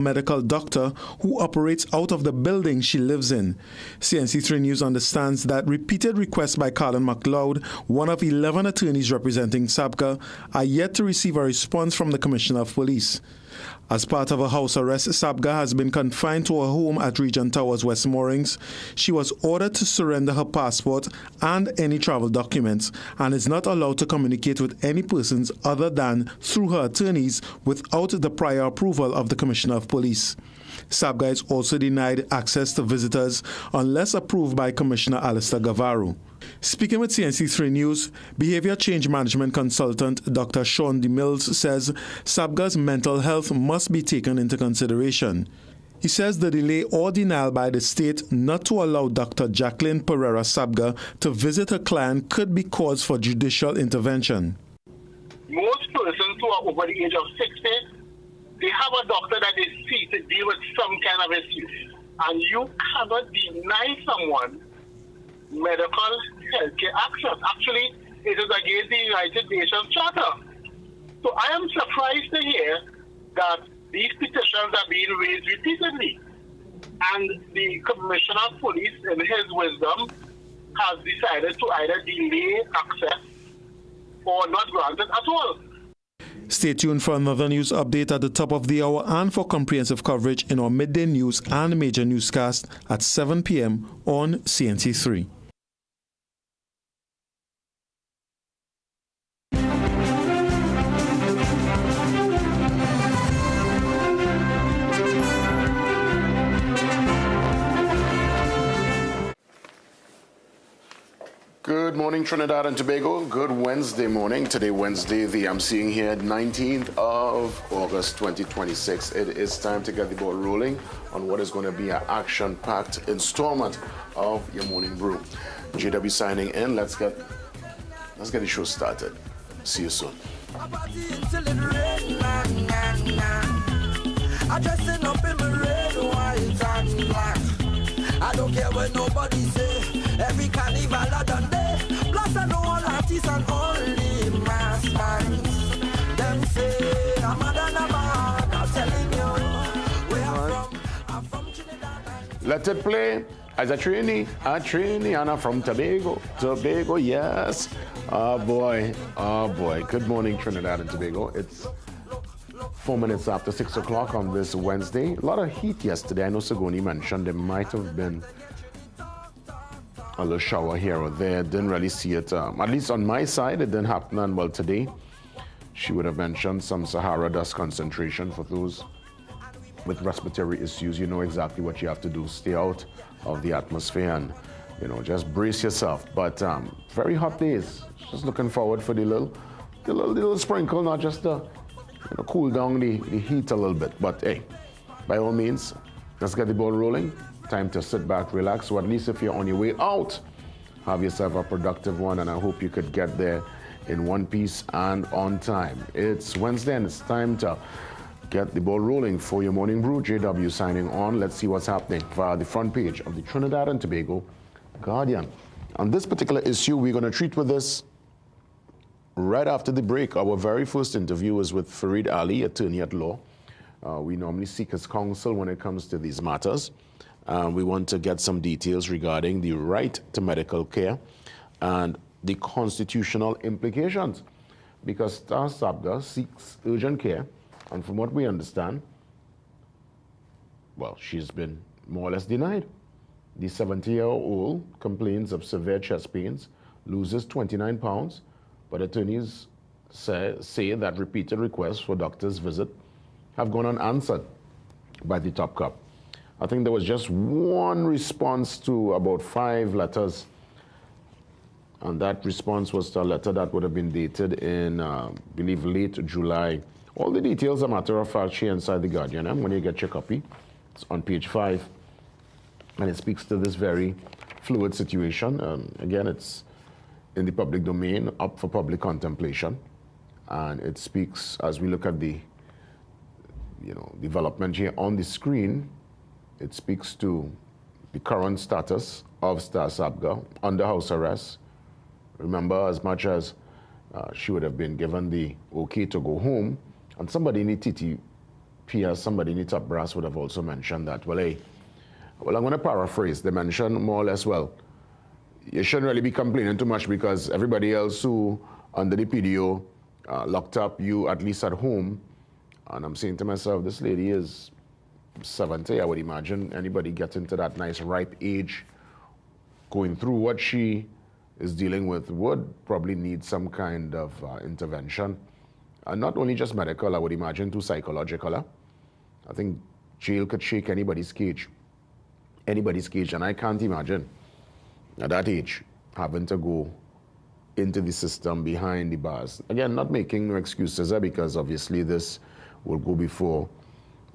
medical doctor who operates out of the building she lives in. CNC3 News understands that repeated requests by Colin MacLeod, one of 11 attorneys representing Sabga, are yet to receive a response from the Commissioner of Police. As part of a house arrest, Sabga has been confined to a home at Regent Towers, West Moorings. She was ordered to surrender her passport and any travel documents and is not allowed to communicate with any persons other than through her attorneys without the prior approval of the Commissioner of Police. Sabga is also denied access to visitors unless approved by Commissioner Alistair Gavaru. Speaking with CNC3 News, behavior change management consultant Dr. Sean DeMills says Sabga's mental health must be taken into consideration. He says the delay or denial by the state not to allow Dr. Jacqueline Pereira Sabga to visit her client could be cause for judicial intervention. Most persons who are over the age of 60, they have a doctor that they see to deal with some kind of issue. And you cannot deny someone medical healthcare access. Actually, it is against the United Nations Charter. So I am surprised to hear that these petitions are being raised repeatedly. And the Commissioner of Police, in his wisdom, has decided to either delay access or not grant it at all. Stay tuned for another news update at the top of the hour and for comprehensive coverage in our midday news and major newscast at 7 p.m. on CNC3. Good morning, Trinidad and Tobago. Good Wednesday morning. Today, Wednesday, I'm seeing here 19th of August 2026. It is time to get the ball rolling on what is going to be an action-packed installment of your morning brew. JW signing in. Let's get the show started. See you soon. I don't care what nobody say. Every carnival I done day. Plus I know all artists and only mass minds. Them say I'm a man. I'm telling you where I'm from Trinidad. Let it play. As a trainee, and I'm from Tobago. Tobago, yes. Oh boy. Good morning, Trinidad and Tobago. It's 4 minutes after 6 o'clock on this Wednesday. A lot of heat yesterday. I know Sagoni mentioned there might have been a little shower here or there. Didn't really see it. At least on my side, it didn't happen. And well, today, she would have mentioned some Sahara dust concentration. For those with respiratory issues, you know exactly what you have to do. Stay out of the atmosphere and, just brace yourself. But very hot days. Just looking forward for the little sprinkle, not just the cool down the heat a little bit. But hey, by all means, let's get the ball rolling. Time to sit back, relax. So at least if you're on your way out, have yourself a productive one, and I hope you could get there in one piece and on time. It's Wednesday and it's time to get the ball rolling for your morning brew. JW signing on. Let's see what's happening via the front page of the Trinidad and Tobago Guardian. On this particular issue, we're going to treat with this right after the break. Our very first interview is with Farid Ali, attorney at law. We normally seek his counsel when it comes to these matters. We want to get some details regarding the right to medical care and the constitutional implications, because Star Sabga seeks urgent care, and from what we understand, well, she's been more or less denied. The 70-year-old complains of severe chest pains, loses 29 pounds, but attorneys say that repeated requests for doctor's visit have gone unanswered by the top cop. I think there was just one response to about 5 letters, and that response was to a letter that would have been dated in, I believe, late July. All the details, a matter of fact, here inside the Guardian. And when you get your copy, it's on page 5, and it speaks to this very fluid situation. Again, it's in the public domain, up for public contemplation, and it speaks, as we look at the development here on the screen, it speaks to the current status of Star Sabga under house arrest. Remember, as much as she would have been given the okay to go home, and somebody in the TT PS, somebody in the top brass would have also mentioned that, well, hey, well, I'm going to paraphrase. They mentioned more or less, well, you shouldn't really be complaining too much because everybody else who under the PDO locked up, you at least at home. And I'm saying to myself, this lady is 70. I would imagine anybody getting to that nice ripe age, going through what she is dealing with, would probably need some kind of intervention. And not only just medical, I would imagine, too psychological. I think jail could shake anybody's cage. Anybody's cage. And I can't imagine at that age having to go into the system behind the bars. Again, not making no excuses because obviously this will go before,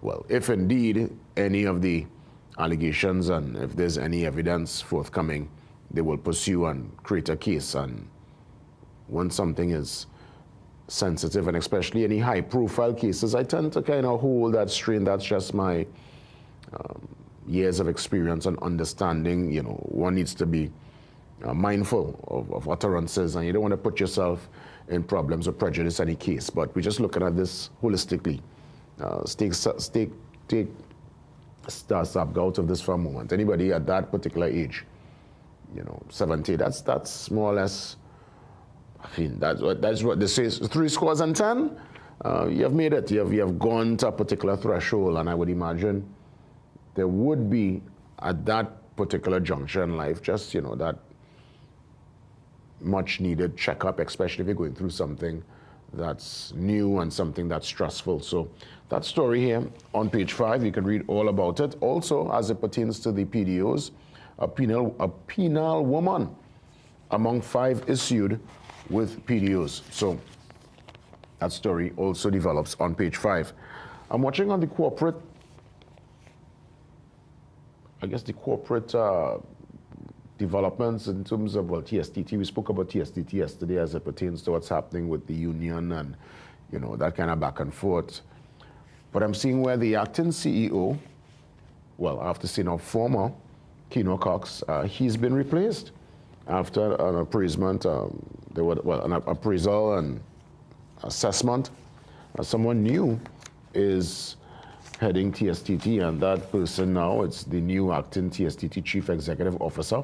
well, if indeed any of the allegations and if there's any evidence forthcoming, they will pursue and create a case. And when something is sensitive, and especially any high-profile cases, I tend to kind of hold that strain. That's just my years of experience and understanding. You know, one needs to be mindful of utterances, and you don't want to put yourself in problems or prejudice any case. But we're just looking at this holistically. Take Sabga out of this for a moment. Anybody at that particular age, you know, 70, that's more or less, I mean, that's what they say, 3 scores and 10. You have made it. You have gone to a particular threshold, and I would imagine there would be at that particular juncture in life just, you know, that much needed checkup, especially if you're going through something that's new and something that's stressful. So that story here on page 5, you can read all about it. Also, as it pertains to the PDOs, a penal woman among 5 issued with PDOs. So that story also develops on page 5. I'm watching on the corporate, I guess the corporate developments in terms of, well, TSTT. We spoke about TSTT yesterday as it pertains to what's happening with the union and, you know, that kind of back and forth. But I'm seeing where the acting CEO, well, after seeing our former Keno Cox, he's been replaced after an appraisement. There were, well, an appraisal and assessment. Someone new is heading TSTT, and that person now, it's the new acting TSTT Chief Executive Officer,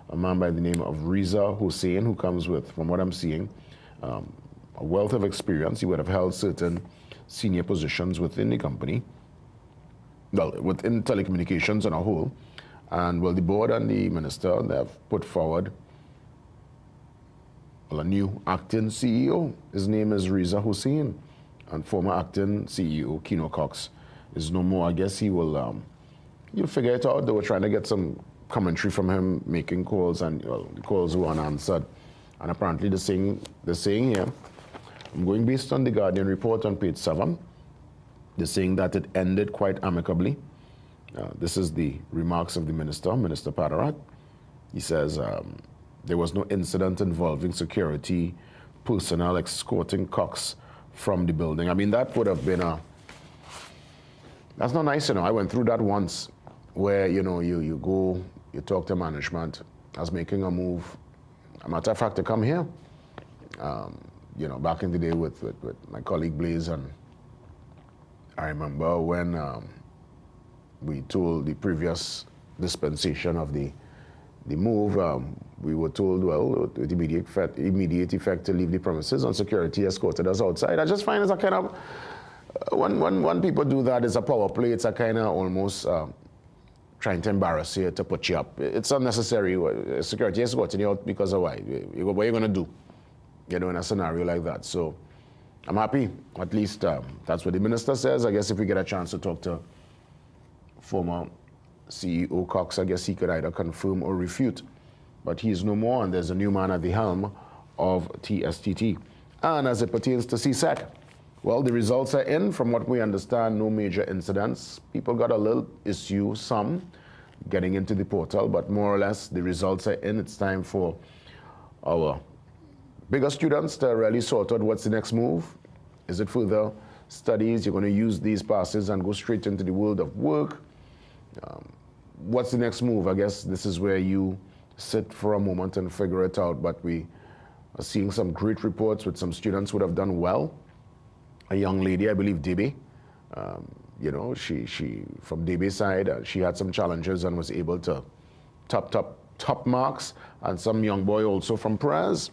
a man by the name of Reza Hussein, who comes with, from what I'm seeing, a wealth of experience. He would have held certain senior positions within the company, well, within telecommunications on a whole. And, well, the board and the minister, they have put forward, well, a new acting CEO. His name is Reza Hussein, and former acting CEO Keno Cox is no more. I guess he will, you'll figure it out. They were trying to get some commentary from him, making calls, and, well, the calls were unanswered. And apparently the saying here, I'm going based on the Guardian report on page 7, they're saying that it ended quite amicably. This is the remarks of the minister, Minister Padarat. He says there was no incident involving security personnel escorting Cox from the building. I mean, that would have been that's not nice, you know. I went through that once where, you know, you go, you talk to management as making a move. As a matter of fact, to come here, you know, back in the day with my colleague Blaze, and I remember when we told the previous dispensation of the move, we were told, well, with immediate effect to leave the premises, and security escorted us outside. I just find it's a kind of, when people do that, it's a power play. It's a kind of almost trying to embarrass you, to put you up. It's unnecessary. Security escorting you out because of why? What are you going to do, you know, in a scenario like that? So I'm happy. At least that's what the minister says. I guess if we get a chance to talk to former CEO Cox, I guess he could either confirm or refute. But he is no more, and there's a new man at the helm of TSTT. And as it pertains to CSEC, well, the results are in. From what we understand, no major incidents. People got a little issue, some, getting into the portal, but more or less the results are in. It's time for our bigger students to really sort out what's the next move. Is it further studies? You're going to use these passes and go straight into the world of work. What's the next move? I guess this is where you sit for a moment and figure it out. But we are seeing some great reports with some students who would have done well. A young lady, I believe Debbie, you know, she from DB side, she had some challenges and was able to top marks, and some young boy also from Prez.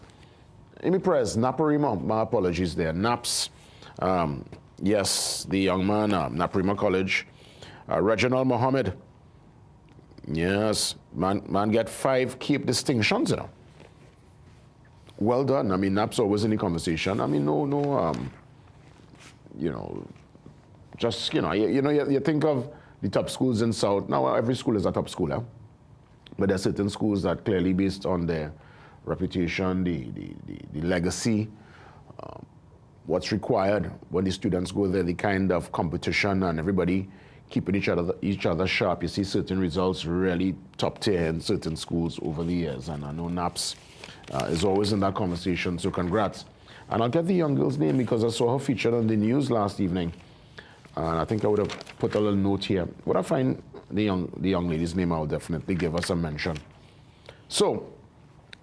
Amy Prez, Naparima, my apologies there, Naps. Yes, the young man, Naparima College. Reginald Mohammed. Yes, man get 5 Cape distinctions, you know. Well done. I mean, Naps always in the conversation. I mean, no, you know, just, you think of the top schools in South. Now, every school is a top school, but there are certain schools that clearly, based on their reputation, the legacy, what's required when the students go there, the kind of competition and everybody keeping each other sharp. You see certain results really top tier in certain schools over the years, and I know Naps is always in that conversation, so congrats. And I'll get the young girl's name because I saw her featured on the news last evening, and I think I would have put a little note here. When I find the young lady's name, I'll definitely give us a mention. So,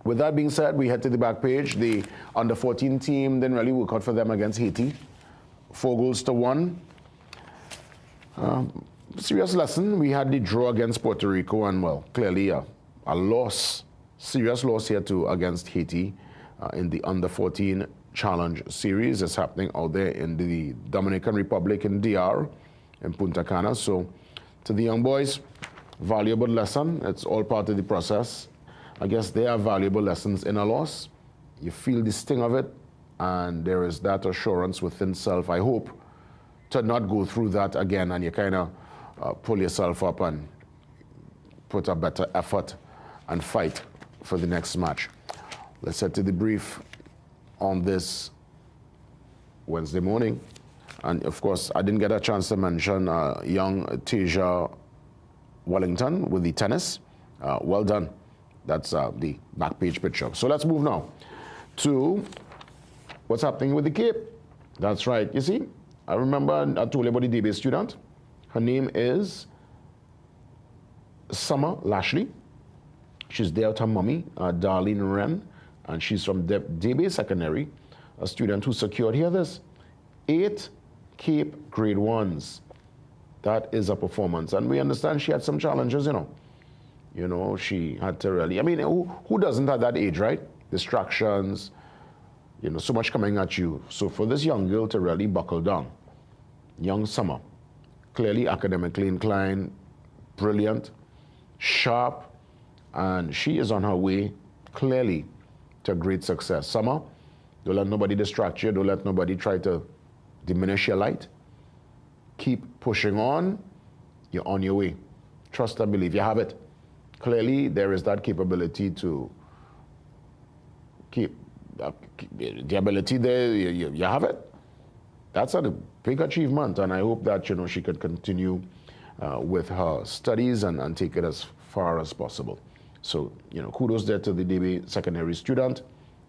with that being said, we head to the back page. The under-14 team didn't really work out for them against Haiti. 4-1. Serious lesson. We had the draw against Puerto Rico, and, well, clearly a loss, serious loss here too against Haiti in the under-14 challenge series. It's happening out there in the Dominican Republic in DR, in Punta Cana. So, to the young boys, valuable lesson. It's all part of the process. I guess there are valuable lessons in a loss. You feel the sting of it, and there is that assurance within self, I hope, to not go through that again, and you kind of pull yourself up and put a better effort and fight for the next match. Let's head to the brief on this Wednesday morning. And of course, I didn't get a chance to mention young Tasia Wellington with the tennis. Well done. That's the back page picture. So let's move now to what's happening with the Cape. That's right. You see, I remember I told you about the DB student. Her name is Summer Lashley. She's there with her mommy, Darlene Wren, and she's from DB Secondary, a student who secured, hear this, 8 Cape grade 1s. That is a performance. And we understand she had some challenges, you know. You know, she had to really, I mean, who doesn't at that age, right? Distractions, you know, so much coming at you. So for this young girl to really buckle down, young Summer, clearly academically inclined, brilliant, sharp, and she is on her way, clearly, to great success. Summer, don't let nobody distract you. Don't let nobody try to diminish your light. Keep pushing on. You're on your way. Trust and believe. You have it. Clearly, there is that capability to keep the ability there. You have it. That's a big achievement, and I hope that, you know, she could continue with her studies and take it as far as possible. So, you know, kudos there to the DB secondary student,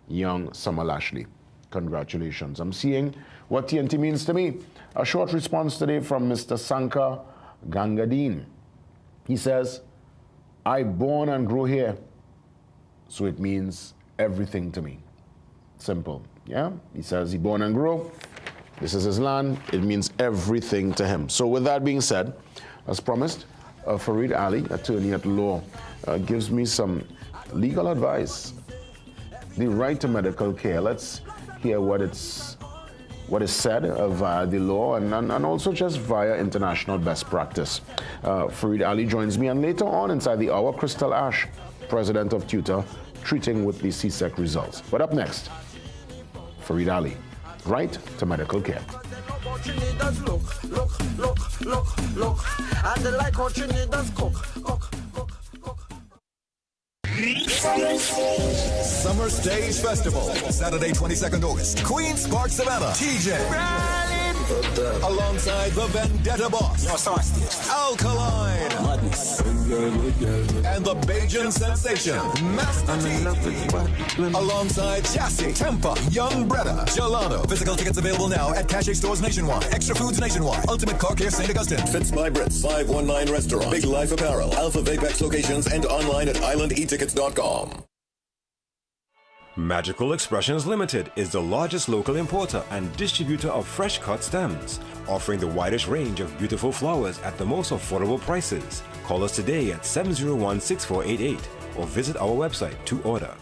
young Summer Lashley. Congratulations. I'm seeing what TNT means to me. A short response today from Mr. Sanka Gangadine. He says, I born and grow here, so it means everything to me. Simple, yeah? He says he born and grow. This is his land. It means everything to him. So with that being said, as promised, Farid Ali, attorney at law, gives me some legal advice. The right to medical care. Let's hear what is said via the law and also just via international best practice. Farid Ali joins me, and later on inside the hour, Crystal Ash, president of Tutor, treating with the CSEC results. But up next, Farid Ali, right to medical care. And they like what you need, that's cook. Summer Stage Festival, Saturday, 22nd August. Queen's Park, Savannah. TJ. Alongside the Vendetta Boss. Alkaline. And the Bajan Sensation. Master T. Alongside Chassis, Tempa, Young Bretta, Gelano. Physical tickets available now at Cache stores nationwide. Extra Foods nationwide. Ultimate Car Care St. Augustine. Fitz by Brits. 519 Restaurant. Big Life Apparel. Alpha Vapex locations and online at islandetickets.com. Magical Expressions Limited is the largest local importer and distributor of fresh cut stems, offering the widest range of beautiful flowers at the most affordable prices. Call us today at 701-6488 or visit our website to order.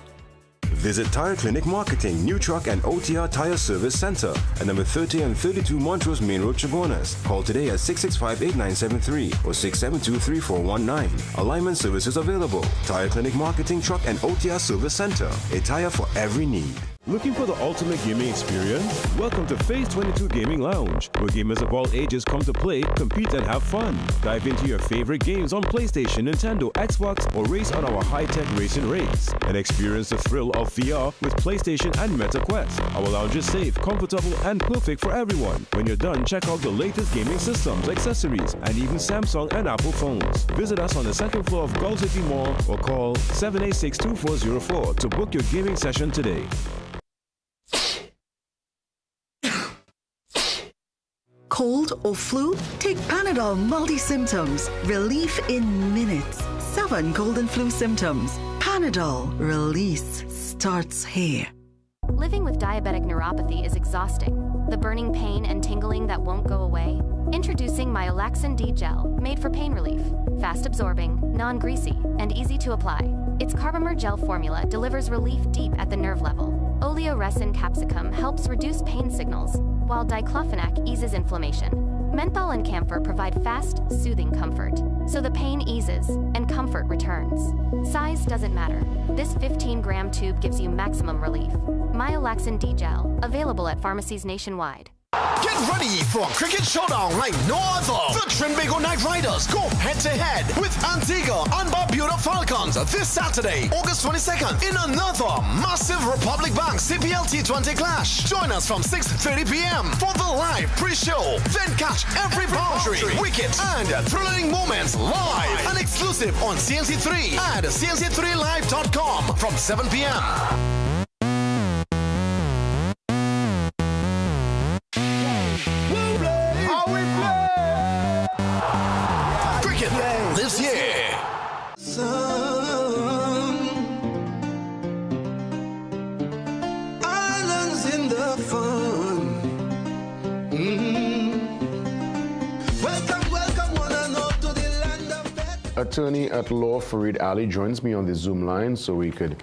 Visit Tire Clinic Marketing, New Truck and OTR Tire Service Center at number 30 and 32 Montrose Main Road, Chabonas. Call today at 665-8973 or 672-3419. Alignment services available. Tire Clinic Marketing, Truck and OTR Service Center. A tire for every need. Looking for the ultimate gaming experience? Welcome to Phase 22 Gaming Lounge, where gamers of all ages come to play, compete, and have fun. Dive into your favorite games on PlayStation, Nintendo, Xbox, or race on our high-tech racing rigs. And experience the thrill of VR with PlayStation and MetaQuest. Our lounge is safe, comfortable, and perfect for everyone. When you're done, check out the latest gaming systems, accessories, and even Samsung and Apple phones. Visit us on the second floor of Gulf City Mall or call 786-2404 to book your gaming session today. Cold or flu? Take Panadol multi-symptoms. Relief in minutes. 7 cold and flu symptoms. Panadol. Release starts here. Living with diabetic neuropathy is exhausting. The burning pain and tingling that won't go away? Introducing Myolaxin D Gel, made for pain relief. Fast absorbing, non-greasy, and easy to apply. Its Carbomer gel formula delivers relief deep at the nerve level. Oleoresin capsicum helps reduce pain signals, while diclofenac eases inflammation. Menthol and camphor provide fast, soothing comfort, so the pain eases and comfort returns. Size doesn't matter. This 15-gram tube gives you maximum relief. Myolaxin D Gel, available at pharmacies nationwide. Get ready for a cricket showdown like no other. The Trinbago Knight Riders go head-to-head with Antigua and Barbuda Falcons this Saturday, August 22nd, in another massive Republic Bank CPL T20 clash. Join us from 6:30 p.m. for the live pre-show. Then catch every boundary, wicket, and thrilling moments live and exclusive on CNC3 and CNC3Live.com from 7 p.m. This year. Islands in the fun. Welcome, one and all to the land of death. Attorney at law Farid Ali joins me on the Zoom line so we could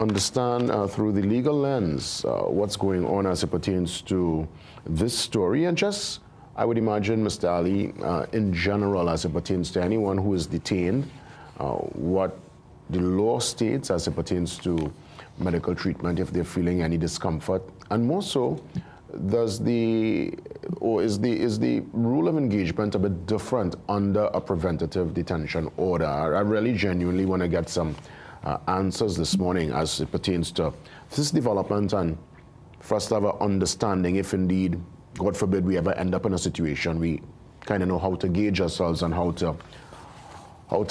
understand through the legal lens what's going on as it pertains to this story, and just I would imagine, Mr. Ali, in general, as it pertains to anyone who is detained, what the law states as it pertains to medical treatment if they're feeling any discomfort, and more so, is the rule of engagement a bit different under a preventative detention order? I really genuinely want to get some answers this morning as it pertains to this development, and for us to have an understanding if indeed, God forbid, we ever end up in a situation, we kind of know how to gauge ourselves and how to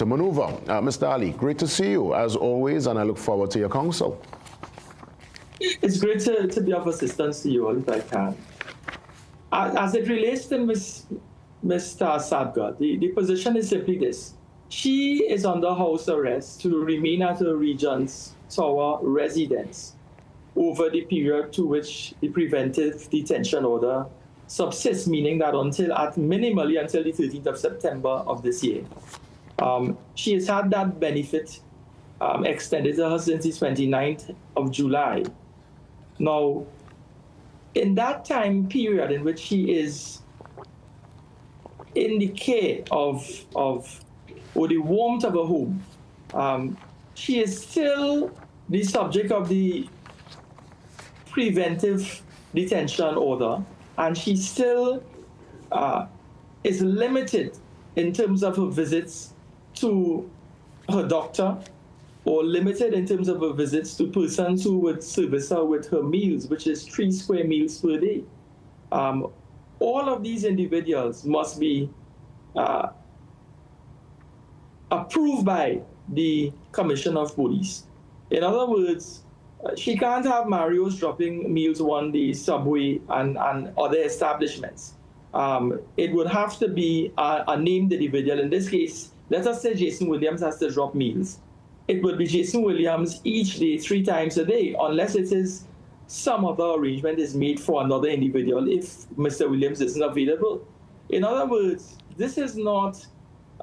maneuver. Mr. Ali, great to see you as always, and I look forward to your counsel. It's great to be of assistance to you all if I can. As it relates to Ms. Sabga, the position is simply this. She is under house arrest to remain at her Regent's Tower residence over the period to which the preventive detention order subsists, meaning that minimally until the 13th of September of this year. She has had that benefit extended to her since the 29th of July. Now, in that time period in which she is in the care or the warmth of a home, she is still the subject of the preventive detention order, and she still is limited in terms of her visits to her doctor, or limited in terms of her visits to persons who would service her with her meals, which is 3 square meals per day. All of these individuals must be approved by the Commissioner of Police. In other words, she can't have Mario's dropping meals on the subway and other establishments. It would have to be a named individual. In this case, let us say Jason Williams has to drop meals. it would be Jason Williams each day, 3 times a day, unless it is some other arrangement is made for another individual if Mr. Williams isn't available. In other words, this is not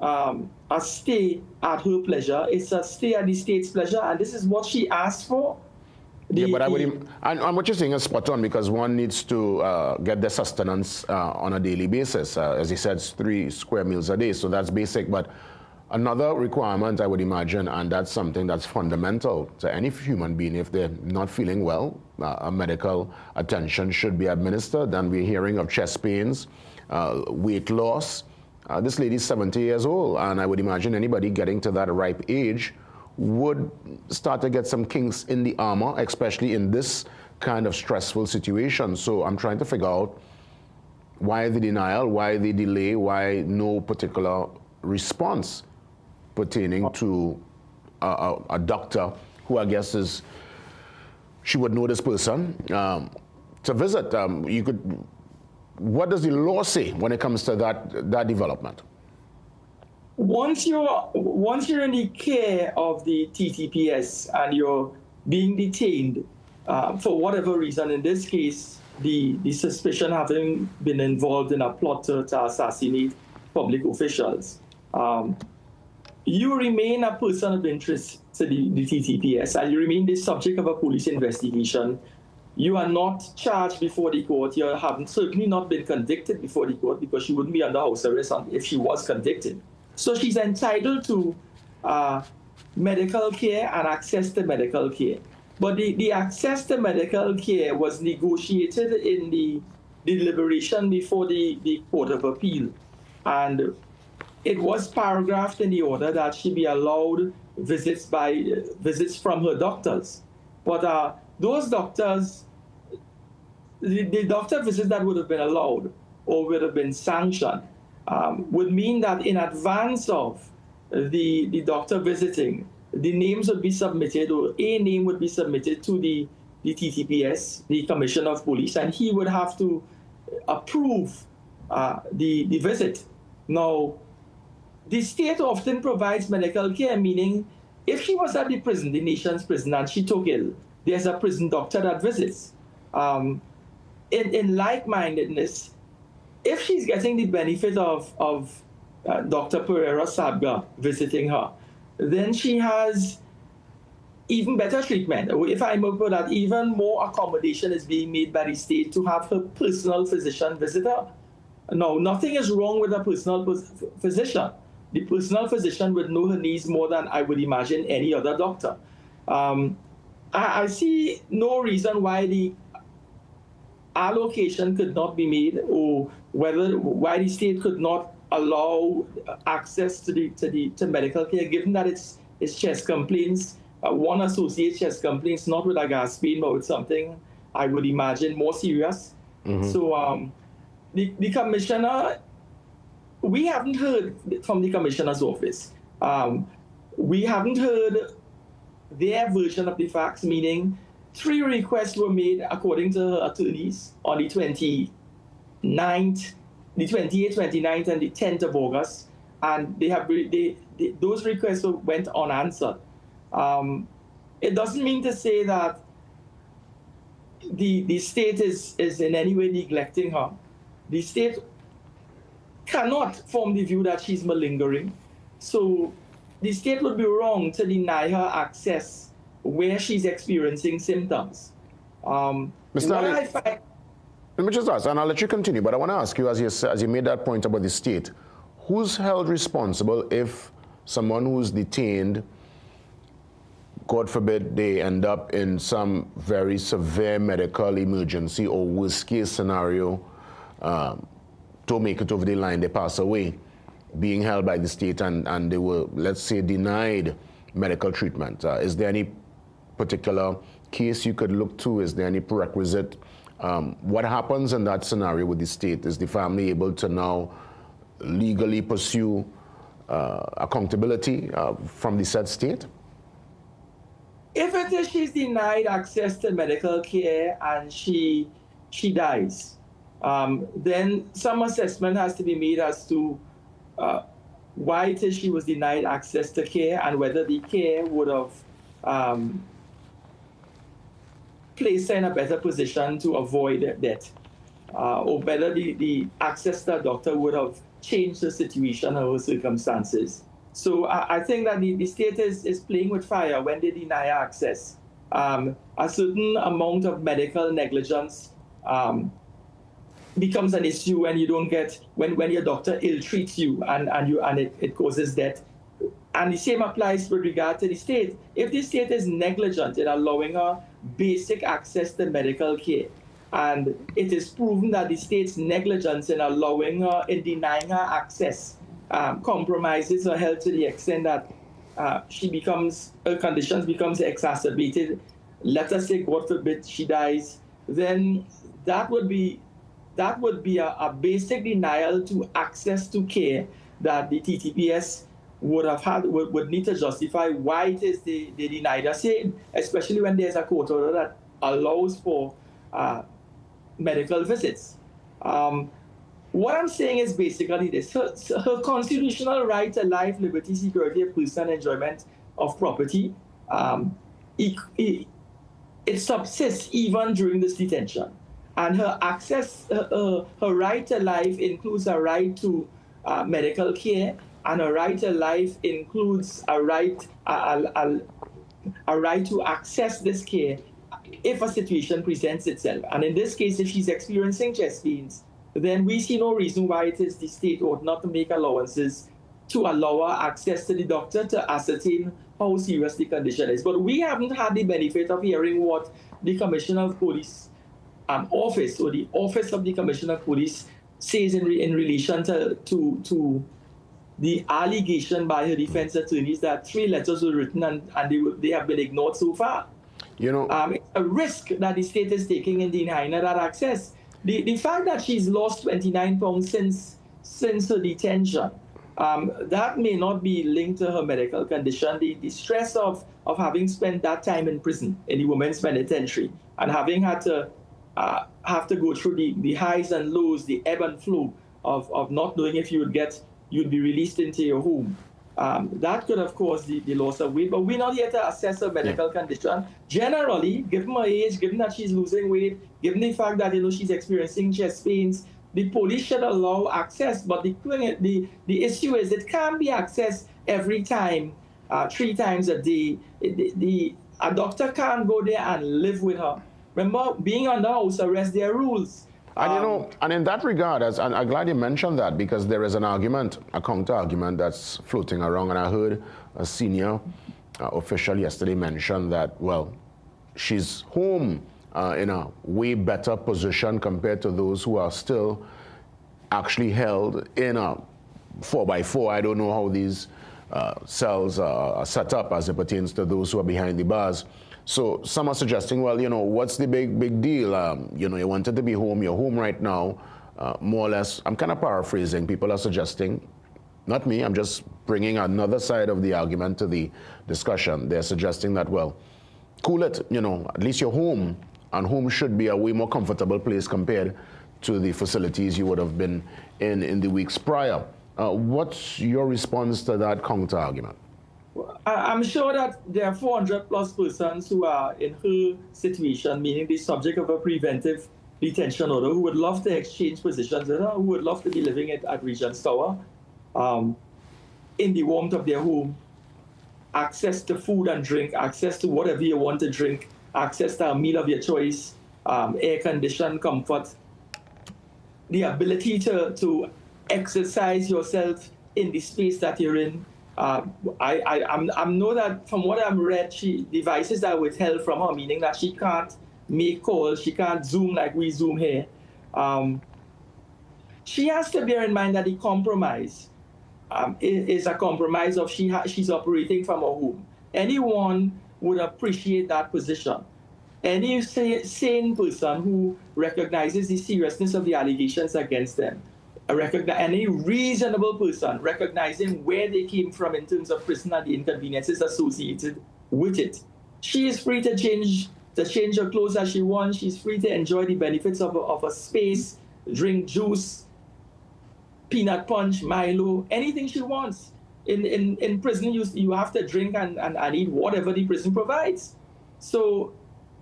a stay at her pleasure. It's a stay at the state's pleasure, and this is what she asked for. And what you're saying is spot on, because one needs to get their sustenance on a daily basis. As he said, 3 square meals a day, so that's basic. But another requirement, I would imagine, and that's something that's fundamental to any human being, if they're not feeling well, a medical attention should be administered. And we're hearing of chest pains, weight loss. This lady's 70 years old, and I would imagine anybody getting to that ripe age would start to get some kinks in the armor, especially in this kind of stressful situation. So I'm trying to figure out why the denial, why the delay, why no particular response pertaining to a doctor who I guess she would know this person to visit. What does the law say when it comes to that development? Once you're in the care of the TTPS and you're being detained for whatever reason, in this case, the suspicion having been involved in a plot to assassinate public officials, you remain a person of interest to the TTPS, and you remain the subject of a police investigation. You are not charged before the court. You have certainly not been convicted before the court, because she wouldn't be under house arrest if she was convicted. So she's entitled to medical care and access to medical care. But the access to medical care was negotiated in the deliberation before the Court of Appeal. And it was paragraphed in the order that she be allowed visits from her doctors. But those doctors, the doctor visits that would have been allowed or would have been sanctioned would mean that in advance of the doctor visiting, the names would be submitted, or a name would be submitted to the TTPS, the Commissioner of Police, and he would have to approve the visit. Now, the state often provides medical care, meaning if she was at the prison, the nation's prison, and she took ill, there's a prison doctor that visits. In like-mindedness, if she's getting the benefit of Dr. Pereira Sabga visiting her, then she has even better treatment. If I may put that, even more accommodation is being made by the state to have her personal physician visit her. No, nothing is wrong with a personal physician. The personal physician would know her needs more than I would imagine any other doctor. I see no reason why the allocation could not be made, or why the state could not allow access to medical care, given that it's chest complaints. One associates chest complaints not with a gas pain, but with something I would imagine more serious. Mm-hmm. So the commissioner, we haven't heard from the commissioner's office. We haven't heard their version of the facts, meaning 3 requests were made according to her attorneys on the 28th, 29th, and the 10th of August, and those requests went unanswered. It doesn't mean to say that the state is in any way neglecting her. The state cannot form the view that she's malingering. So the state would be wrong to deny her access where she's experiencing symptoms. Mr. Ali, let me just ask, and I'll let you continue, but I want to ask you, as you made that point about the state, who's held responsible if someone who's detained, God forbid, they end up in some very severe medical emergency or worst case scenario, to make it over the line, they pass away, being held by the state, and they were, let's say, denied medical treatment? Is there any particular case you could look to? Is there any prerequisite? What happens in that scenario with the state? Is the family able to now legally pursue accountability from the said state? If it is she's denied access to medical care and she dies, then some assessment has to be made as to why it is she was denied access to care and whether the care would have placed her in a better position to avoid death, or whether the access to a doctor would have changed the situation or her circumstances. So I think that the state is playing with fire when they deny access. A certain amount of medical negligence becomes an issue when you don't get, when your doctor ill-treats you and it causes death. And the same applies with regard to the state. If the state is negligent in allowing her basic access to medical care, and it is proven that the state's negligence in allowing her, in denying her access, compromises her health to the extent that her conditions becomes exacerbated, let us say, God forbid, she dies, then that would be a basic denial to access to care that the TTPS would need to justify why it is they denied us, especially when there's a court order that allows for medical visits. What I'm saying is basically this: her constitutional right to life, liberty, security of person, enjoyment of property, it subsists even during this detention. And her access, her right to life includes a right to medical care, and a right to life includes a right to access this care if a situation presents itself. And in this case, if she's experiencing chest pains, then we see no reason why it is the state ought not to make allowances to allow her access to the doctor to ascertain how serious the condition is. But we haven't had the benefit of hearing what the Commissioner of Police office, or the Office of the Commissioner of Police, says in relation to the allegation by her defense attorneys that 3 letters were written and they have been ignored so far. You know, it's a risk that the state is taking in denying her that access. The fact that she's lost 29 pounds since her detention, that may not be linked to her medical condition. The stress of having spent that time in prison, in the women's penitentiary, and having had to go through the highs and lows, the ebb and flow of not knowing if you'd be released into your home. That could have caused the loss of weight, but we're not here to assess her medical condition. Generally, given her age, given that she's losing weight, given the fact that she's experiencing chest pains, the police should allow access. But the issue is it can't be accessed every time, 3 times a day. A doctor can't go there and live with her. Remember, being under house arrest, there are rules. And and in that regard, and I'm glad you mentioned that, because there is an argument, a counter-argument that's floating around, and I heard a senior official yesterday mention that, well, she's home in a way better position compared to those who are still actually held in a 4x4. I don't know how these cells are set up as it pertains to those who are behind the bars. So some are suggesting, well, what's the big deal? You wanted to be home, you're home right now, more or less. I'm kind of paraphrasing. People are suggesting, not me, I'm just bringing another side of the argument to the discussion. They're suggesting that, well, cool it, at least you're home, and home should be a way more comfortable place compared to the facilities you would have been in the weeks prior. What's your response to that counter-argument? I'm sure that there are 400 plus persons who are in her situation, meaning the subject of a preventive detention order, who would love to exchange positions with her, who would love to be living at Regent's Tower, in the warmth of their home, access to food and drink, access to whatever you want to drink, access to a meal of your choice, air condition, comfort, the ability to exercise yourself in the space that you're in. I know that from what I've read, devices are withheld from her, meaning that she can't make calls, she can't Zoom like we Zoom here. She has to bear in mind that the compromise is a compromise of she's operating from her home. Anyone would appreciate that position. Any sane person who recognizes the seriousness of the allegations against them, any reasonable person recognizing where they came from in terms of prison and the inconveniences associated with it. She is free to change her clothes as she wants. She's free to enjoy the benefits of a space, drink juice, peanut punch, Milo, anything she wants. In prison, you have to drink and eat whatever the prison provides. So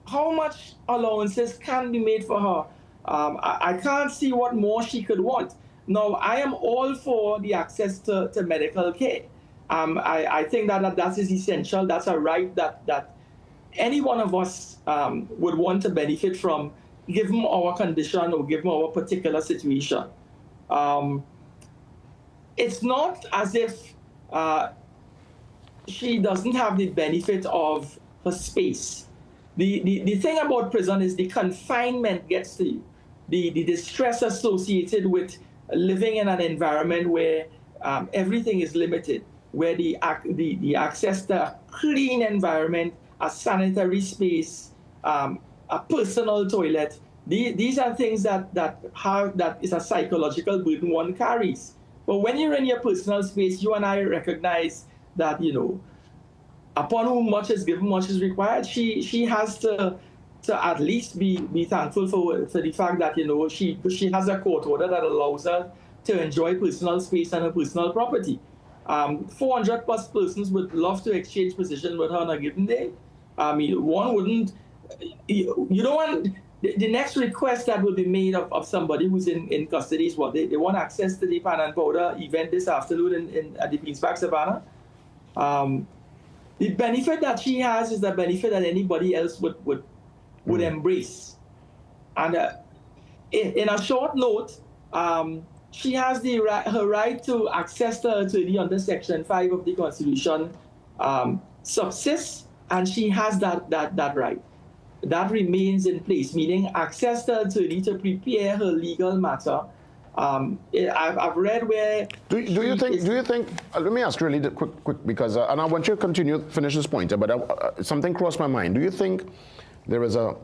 how much allowances can be made for her? I can't see what more she could want. Now, I am all for the access to medical care. I think that is essential. That's a right that any one of us would want to benefit from, given our condition or given our particular situation. It's not as if she doesn't have the benefit of her space. The thing about prison is the confinement gets to you. The distress associated with living in an environment where everything is limited, where the access to a clean environment, a sanitary space, a personal toilet, these are things that is a psychological burden one carries. But when you're in your personal space, you and I recognize that, upon whom much is given, much is required. She has to at least be thankful for the fact that, she has a court order that allows her to enjoy personal space and her personal property. 400 plus persons would love to exchange position with her on a given day. One wouldn't, you don't want, the next request that will be made of somebody who's in custody is what? They want access to the pan and powder event this afternoon at the Queen's Park Savannah. The benefit that she has is the benefit that anybody else would embrace. And in a short note, she has her right to access to attorney under Section 5 of the Constitution subsists, and she has that right. That remains in place, meaning access to attorney to prepare her legal matter. I've read where... Do you think? Let me ask really quick because, and I want you to continue, finish this point, but something crossed my mind. Do you think there is a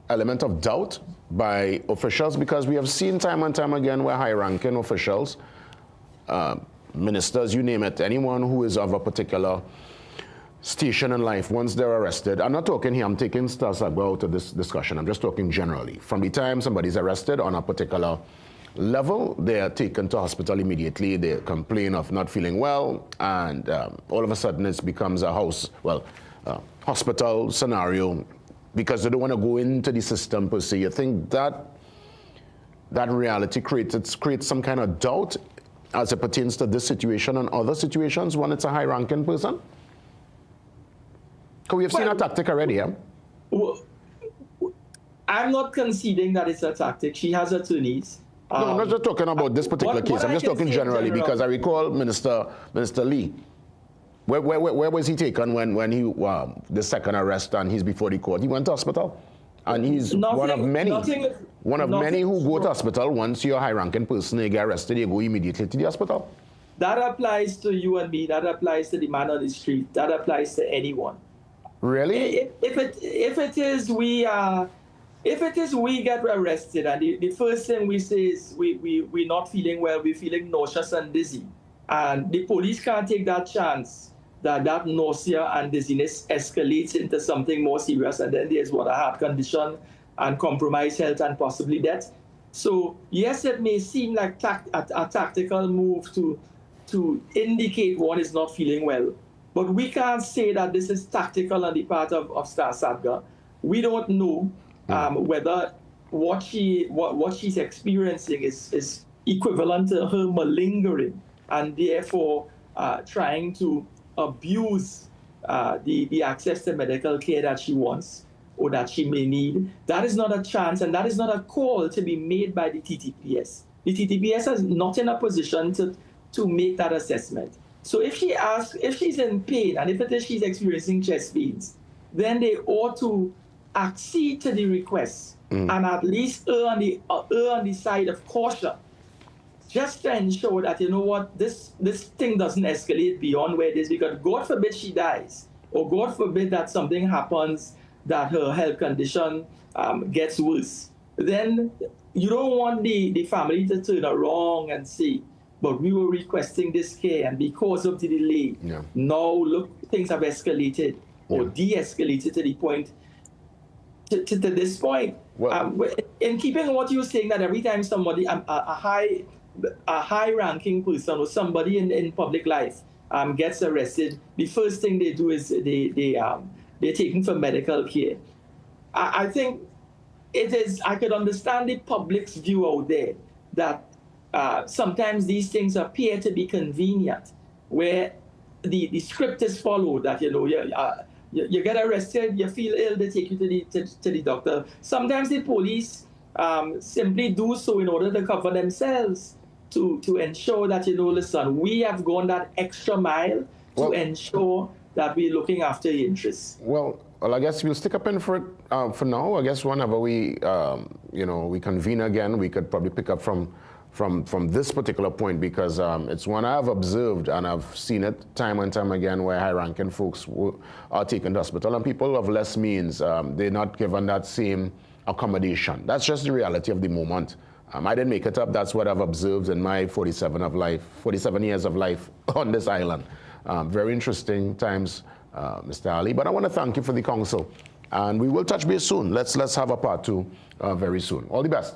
element of doubt by officials? Because we have seen time and time again where high-ranking officials, ministers, you name it, anyone who is of a particular station in life, once they're arrested, I'm not talking here, I'm taking Star Sabga out of this discussion, I'm just talking generally. From the time somebody's arrested on a particular level, they are taken to hospital immediately, they complain of not feeling well, and all of a sudden it becomes a hospital scenario because they don't want to go into the system per se. You think that reality creates some kind of doubt as it pertains to this situation and other situations when it's a high-ranking person? Because we have seen a tactic already, yeah? Well, I'm not conceding that it's a tactic. She has attorneys. No, I'm not just talking about this particular case. I'm just talking generally because I recall Minister Lee. Where was he taken when he the second arrest and he's before the court? He went to hospital, and he's one of many who go to hospital. Once you're a high-ranking person, you get arrested, you go immediately to the hospital. That applies to you and me. That applies to the man on the street. That applies to anyone. Really? If it is we get arrested and the first thing we say is we're not feeling well, we're feeling nauseous and dizzy, and the police can't take that chance that nausea and dizziness escalates into something more serious, and then there's a heart condition and compromised health and possibly death. So yes, it may seem like a tactical move to indicate one is not feeling well. But we can't say that this is tactical on the part of Star Sabga. We don't know whether what she's experiencing is equivalent to her malingering and therefore trying to abuse the access to medical care that she wants or that she may need. That is not a chance, and that is not a call to be made by the TTPS. The TTPS is not in a position to make that assessment. So if she's in pain, and if it is she's experiencing chest pains, then they ought to accede to the request and at least err on the side of caution, just to ensure that, this thing doesn't escalate beyond where it is, because God forbid she dies, or God forbid that something happens that her health condition gets worse. Then you don't want the family to turn around and say, but we were requesting this care, and because of the delay, now look, things have escalated or de-escalated to the point, to this point. Well, in keeping what you were saying, that every time somebody, a a high-ranking person or somebody in public life gets arrested, the first thing they do is they're taken for medical care. I think it is. I could understand the public's view out there that sometimes these things appear to be convenient, where the script is followed. That you get arrested, you feel ill, they take you to the doctor. Sometimes the police simply do so in order to cover themselves, to ensure that, listen, we have gone that extra mile to ensure that we're looking after your interests. Well, I guess we'll stick up in for it for now. I guess whenever we, we convene again, we could probably pick up from this particular point, because it's one I've observed and I've seen it time and time again, where high-ranking folks are taken to hospital and people of less means, they're not given that same accommodation. That's just the reality of the moment. I didn't make it up. That's what I've observed in my 47 years of life on this island. Very interesting times, Mr. Ali. But I want to thank you for the counsel, and we will touch base soon. Let's have a part 2 very soon. All the best.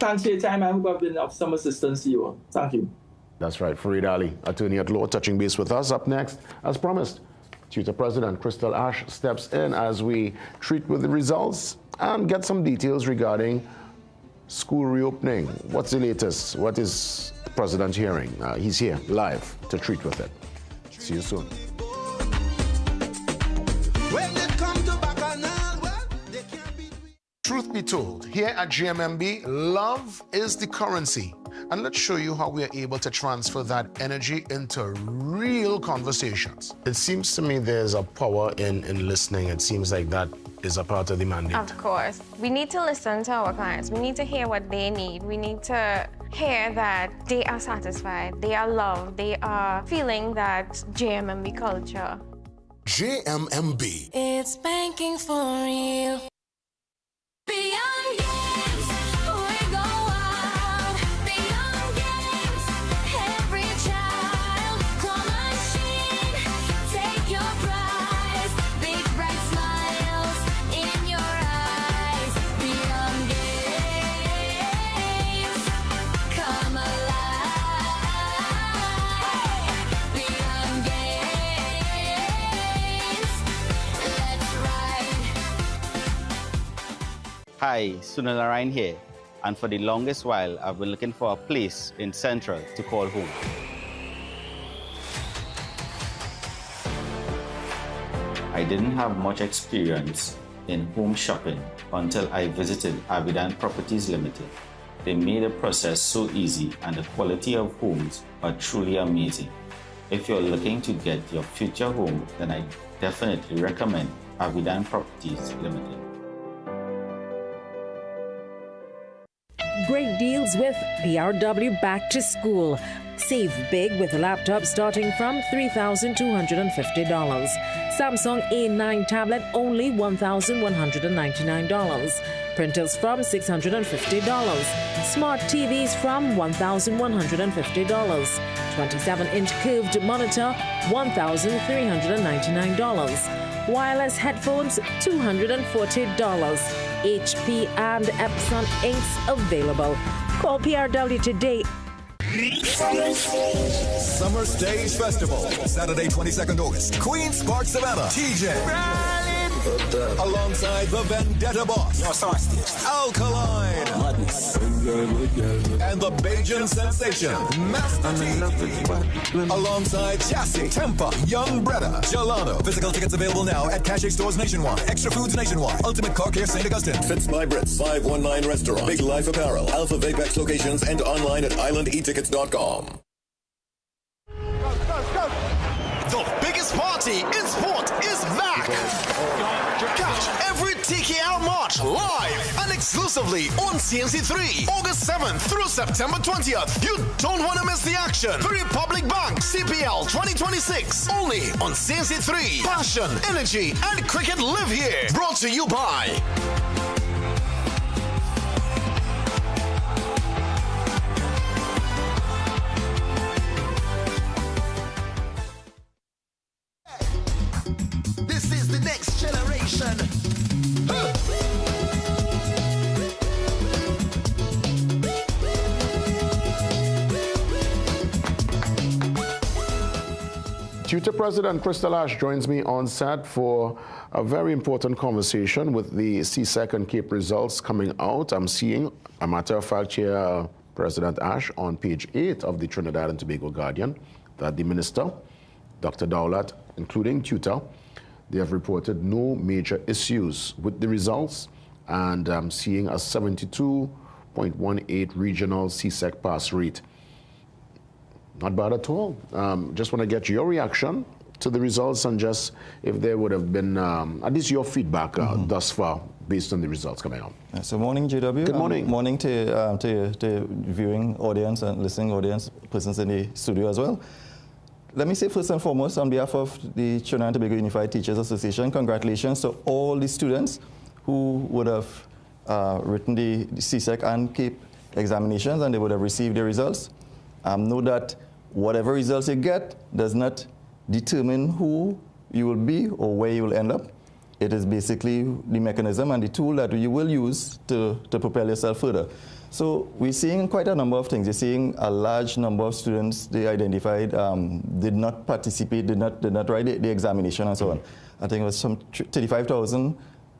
Thanks for your time. I hope I've been of some assistance to you all. Thank you. That's right. Farid Ali, attorney at law, touching base with us. Up next, as promised, Tutor President Crystal Ash steps in as we treat with the results and get some details regarding school reopening. What's the latest? What is the President hearing? He's here live to treat with it. See you soon. Truth be told, here at GMMB, love is the currency. And let's show you how we are able to transfer that energy into real conversations. It seems to me there's a power in listening. It seems like that is a part of the mandate. Of course. We need to listen to our clients. We need to hear what they need. We need to hear that they are satisfied, they are loved, they are feeling that GMMB culture. GMMB. It's banking for you. Beyond games, we go wild. Beyond games, every child, claw machine, take your prize. Big bright smiles in your eyes. Beyond games, come alive. Beyond games, let's ride. Hi, Sunil Narayan here, and for the longest while, I've been looking for a place in Central to call home. I didn't have much experience in home shopping until I visited Avidan Properties Limited. They made the process so easy, and the quality of homes are truly amazing. If you're looking to get your future home, then I definitely recommend Avidan Properties Limited. Great deals with PRW Back to School. Save big with a laptop starting from $3,250. Samsung A9 tablet only $1,199. Printers from $650. Smart TVs from $1,150. 27-inch curved monitor $1,399. Wireless headphones $240. HP and Epson inks available. Call PRW today. Summer Stage Festival, Saturday, 22nd August. Queen's Park, Savannah. TJ. Alongside the Vendetta Boss. Alkaline. And the Bajan Sensation. Master T. Alongside Chassis, Tempa, Young Bretta, Gelano. Physical tickets available now at Cache Stores nationwide. Extra Foods nationwide. Ultimate Car Care St. Augustine. Fits by Brits, 519 Restaurant. Big Life Apparel. Alpha Vapex locations and online at islandetickets.com. The biggest party in sport is back. Catch every TKR March live and exclusively on CNC3, August 7th through September 20th. You don't want to miss the action. The Republic Bank CPL 2026, only on CNC3. Passion, energy, and cricket live here. Brought to you by This is the next generation. Tutor President Crystal Ash joins me on set for a very important conversation with the CSEC and CAPE results coming out. I'm seeing, a matter of fact, here, President Ash, on page 8 of the Trinidad and Tobago Guardian, that the minister, Dr. Dowlat, including tutor, they have reported no major issues with the results, and I'm seeing a 72.18 regional CSEC pass rate. Not bad at all. Just want to get your reaction to the results and just if there would have been, at least your feedback thus far based on the results coming out. So morning, JW. Good morning. Morning to viewing audience and listening audience, persons in the studio as well. Let me say first and foremost, on behalf of the Trinidad and Tobago Unified Teachers Association, congratulations to all the students who would have written the CSEC and CAPE examinations and they would have received their results. Know that whatever results you get does not determine who you will be or where you will end up. It is basically the mechanism and the tool that you will use to propel yourself further. So we're seeing quite a number of things. You're seeing a large number of students they identified did not participate, did not write the examination and so on. I think it was some 35,000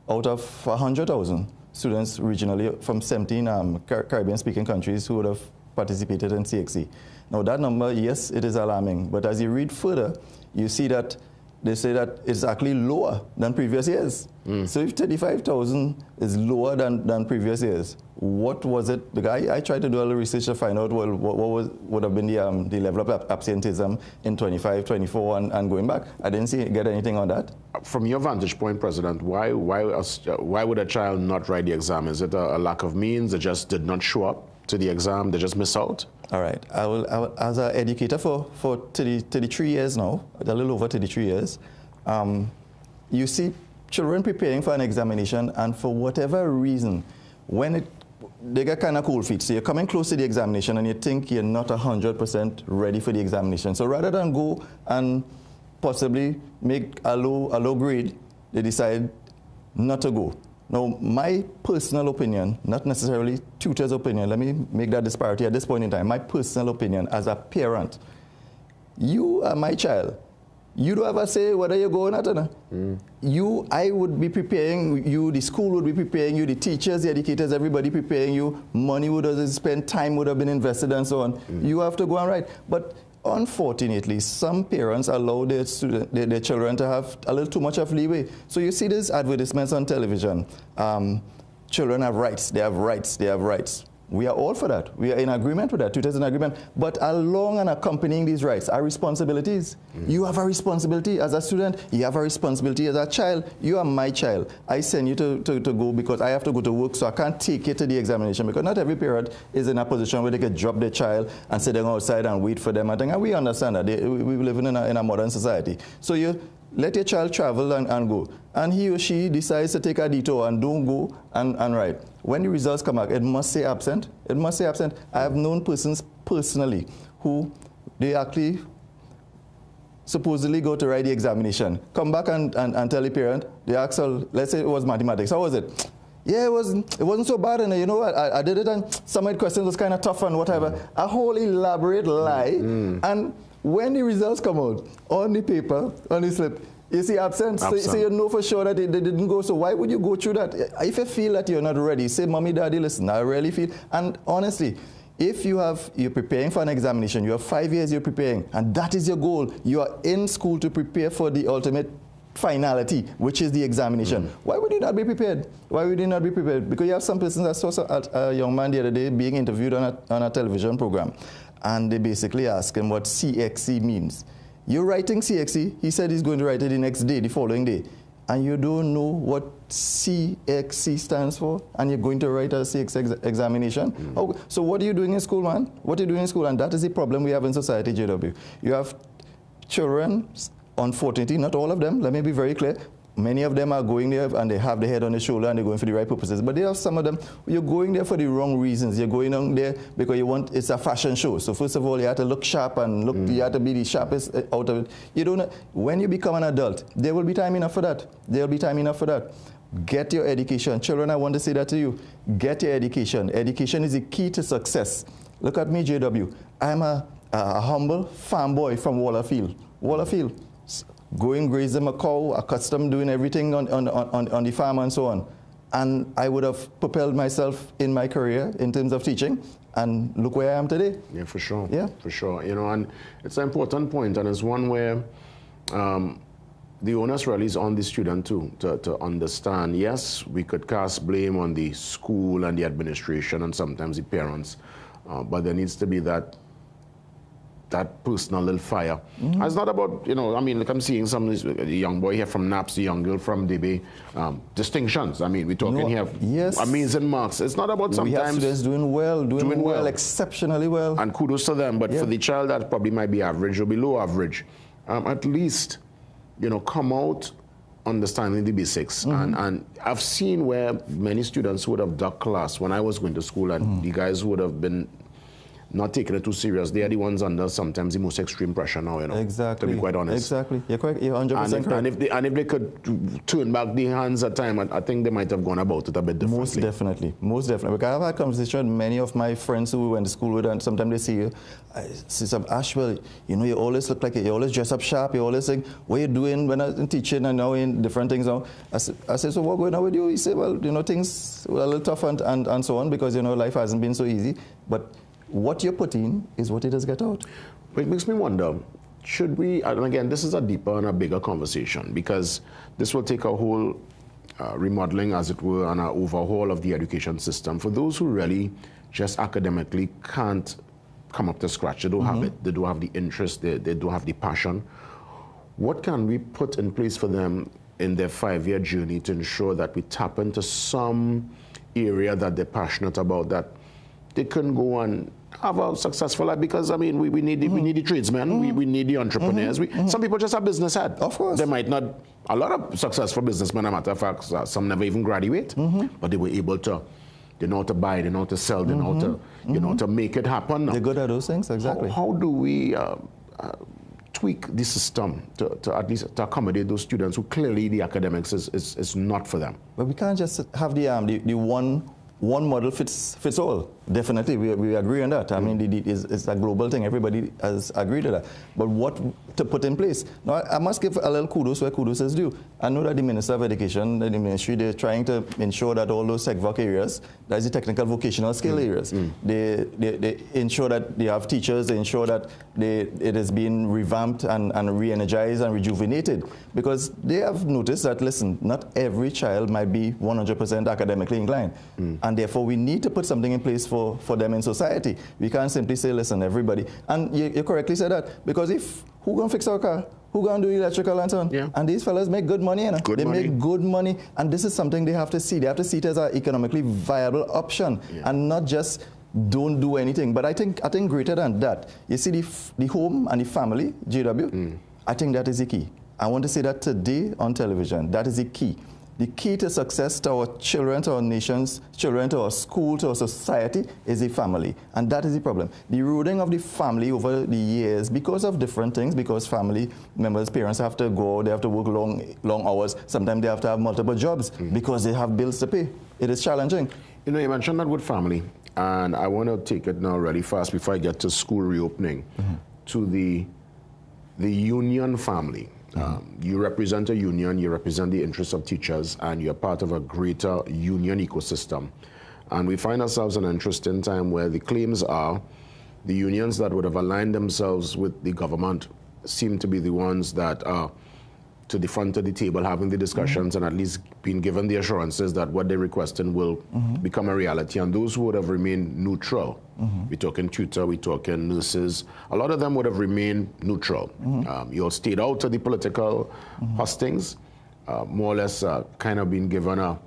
out of 100,000 students regionally from 17 Caribbean-speaking countries who would have participated in CXC. Now that number, yes, it is alarming, but as you read further, you see that they say that it's actually lower than previous years. So if 35,000 is lower than previous years, what was it? Because I tried to do a little research to find out what would have been the level of absenteeism in 25, 24 and going back. I didn't get anything on that. From your vantage point, President, why would a child not write the exam? Is it a lack of means? They just did not show up to the exam? They just miss out? All right. I will as an educator for 33 years now, a little over 33 years, you see children preparing for an examination, and for whatever reason, when they get kind of cold feet. So you're coming close to the examination and you think you're not 100% ready for the examination. So rather than go and possibly make a low grade, they decide not to go. Now, my personal opinion, not necessarily tutor's opinion, let me make that disparity at this point in time. My personal opinion as a parent, you are my child. You don't ever say whether you're going or not. I would be preparing you, the school would be preparing you, the teachers, the educators, everybody preparing you. Money would have been spent, time would have been invested and so on. You have to go and write. But unfortunately, some parents allow their children to have a little too much of leeway. So you see these advertisements on television. Children have rights, they have rights, they have rights. We are all for that. We are in agreement with that. Tutors in agreement. But along and accompanying these rights are responsibilities. You have a responsibility as a student. You have a responsibility as a child. You are my child. I send you to go because I have to go to work, so I can't take you to the examination because not every parent is in a position where they can drop their child and sit down outside and wait for them. And we understand that. We live in a modern society. So you let your child travel and go. And he or she decides to take a detour and don't go and write. When the results come back, it must say absent. It must say absent. I have known persons personally who they actually supposedly go to write the examination. Come back and tell the parent, they ask her, let's say it was mathematics. How was it? Yeah, it wasn't so bad, and you know what? I did it, and some of the questions was kind of tough and whatever. A whole elaborate lie. And when the results come out on the paper, on the slip, you see absent. So you know for sure that they didn't go. So why would you go through that? If you feel that you're not ready, say, Mommy, Daddy, listen, I really feel. And honestly, if you're preparing for an examination, you have 5 years you're preparing, and that is your goal. You are in school to prepare for the ultimate finality, which is the examination. Why would you not be prepared? Why would you not be prepared? Because you have some persons. I saw a young man the other day being interviewed on a television program, and they basically asked him what CXC means. You're writing CXC, he said he's going to write it the next day, the following day, and you don't know what CXC stands for, and you're going to write a CXC examination? So what are you doing in school, man? What are you doing in school? And that is the problem we have in society, JW. You have children, unfortunately, not all of them, let me be very clear. Many of them are going there and they have the head on the shoulder and they're going for the right purposes. But there are some of them, you're going there for the wrong reasons. You're going on there because it's a fashion show. So first of all, you have to look sharp and you have to be the sharpest out of it. You don't know, when you become an adult, there will be time enough for that. There will be time enough for that. Get your education. Children, I want to say that to you. Get your education. Education is the key to success. Look at me, JW. I'm a humble farm boy from Wallerfield. What I feel. Going graze them a cow, accustomed doing everything on the farm and so on. And I would have propelled myself in my career in terms of teaching, and look where I am today. Yeah, for sure. Yeah. For sure. You know, and it's an important point, and it's one where the onus really is on the student too, to understand, yes, we could cast blame on the school and the administration and sometimes the parents, but there needs to be that personal little fire. And it's not about, you know, I mean, like I'm seeing some young boy here from NAPS, the young girl from DB, distinctions. I mean, we're talking here, amazing marks. It's not about sometimes... We have students doing well, exceptionally well. And kudos to them, but for the child that probably might be average or below average, at least, you know, come out understanding the basics. And I've seen where many students would have ducked class when I was going to school, and the guys would have been not taking it too serious. They are the ones under sometimes the most extreme pressure now, you know. Exactly. To be quite honest. Exactly. You're correct. You're 100% correct. And if they could turn back the hands at time, I think they might have gone about it a bit differently. Most definitely. Most definitely. Because I've had conversations with many of my friends who we went to school with, and sometimes they see you, Sister Ashwell, you know, you always look like you always dress up sharp, you always think, what are you doing when I'm teaching and now in different things now? I said, so what's going on with you? He said, well, you know, things were a little tough and so on, because, you know, life hasn't been so easy. But what you put in is what it does get out. But it makes me wonder, should we, and again, this is a deeper and a bigger conversation, because this will take a whole remodeling, as it were, and an overhaul of the education system. For those who really just academically can't come up to scratch, they don't have it, they don't have the interest, they don't have the passion, what can we put in place for them in their 5-year journey to ensure that we tap into some area that they're passionate about, that they can go and have a successful life? Because I mean, we need the tradesmen, we need the entrepreneurs. Some people just have business head. Of course. They might not, a lot of successful businessmen, as a matter of fact, some never even graduate, but they were able to, they know how to buy, they know how to sell, they know how to, you know, to make it happen. They're good at those things, exactly. How do we tweak the system to at least to accommodate those students who clearly the academics is not for them? But we can't just have the one model fits all. Definitely, we agree on that. I mean, it's a global thing. Everybody has agreed to that. But what to put in place? Now, I must give a little kudos where kudos is due. I know that the Minister of Education, the ministry, they're trying to ensure that all those SECVOC areas, that's the technical vocational skill areas, they ensure that they have teachers, they ensure that it is being revamped and re-energized and rejuvenated. Because they have noticed that, listen, not every child might be 100% academically inclined. And therefore, we need to put something in place for them in society. We can't simply say, listen, everybody. And you correctly said that, because if, who gonna fix our car? Who gonna do electrical and so on? Yeah. And these fellas make good money, you know? They make good money, and this is something they have to see. They have to see it as an economically viable option, and not just don't do anything. But I think greater than that, you see the home and the family, JW, I think that is the key. I want to say that today on television, that is the key. The key to success to our children, to our nation's children, to our school, to our society is the family. And that is the problem. The eroding of the family over the years, because of different things, because family members, parents have to go, they have to work long hours. Sometimes they have to have multiple jobs because they have bills to pay. It is challenging. You know, you mentioned that with family, and I want to take it now really fast before I get to school reopening, to the union family. You represent a union, you represent the interests of teachers, and you're part of a greater union ecosystem. And we find ourselves in an interesting time where the claims are the unions that would have aligned themselves with the government seem to be the ones that are to the front of the table having the discussions and at least being given the assurances that what they're requesting will become a reality. And those who would have remained neutral, we're talking tutor, we're talking nurses, a lot of them would have remained neutral. You all stayed out of the political hustings, more or less kind of been given a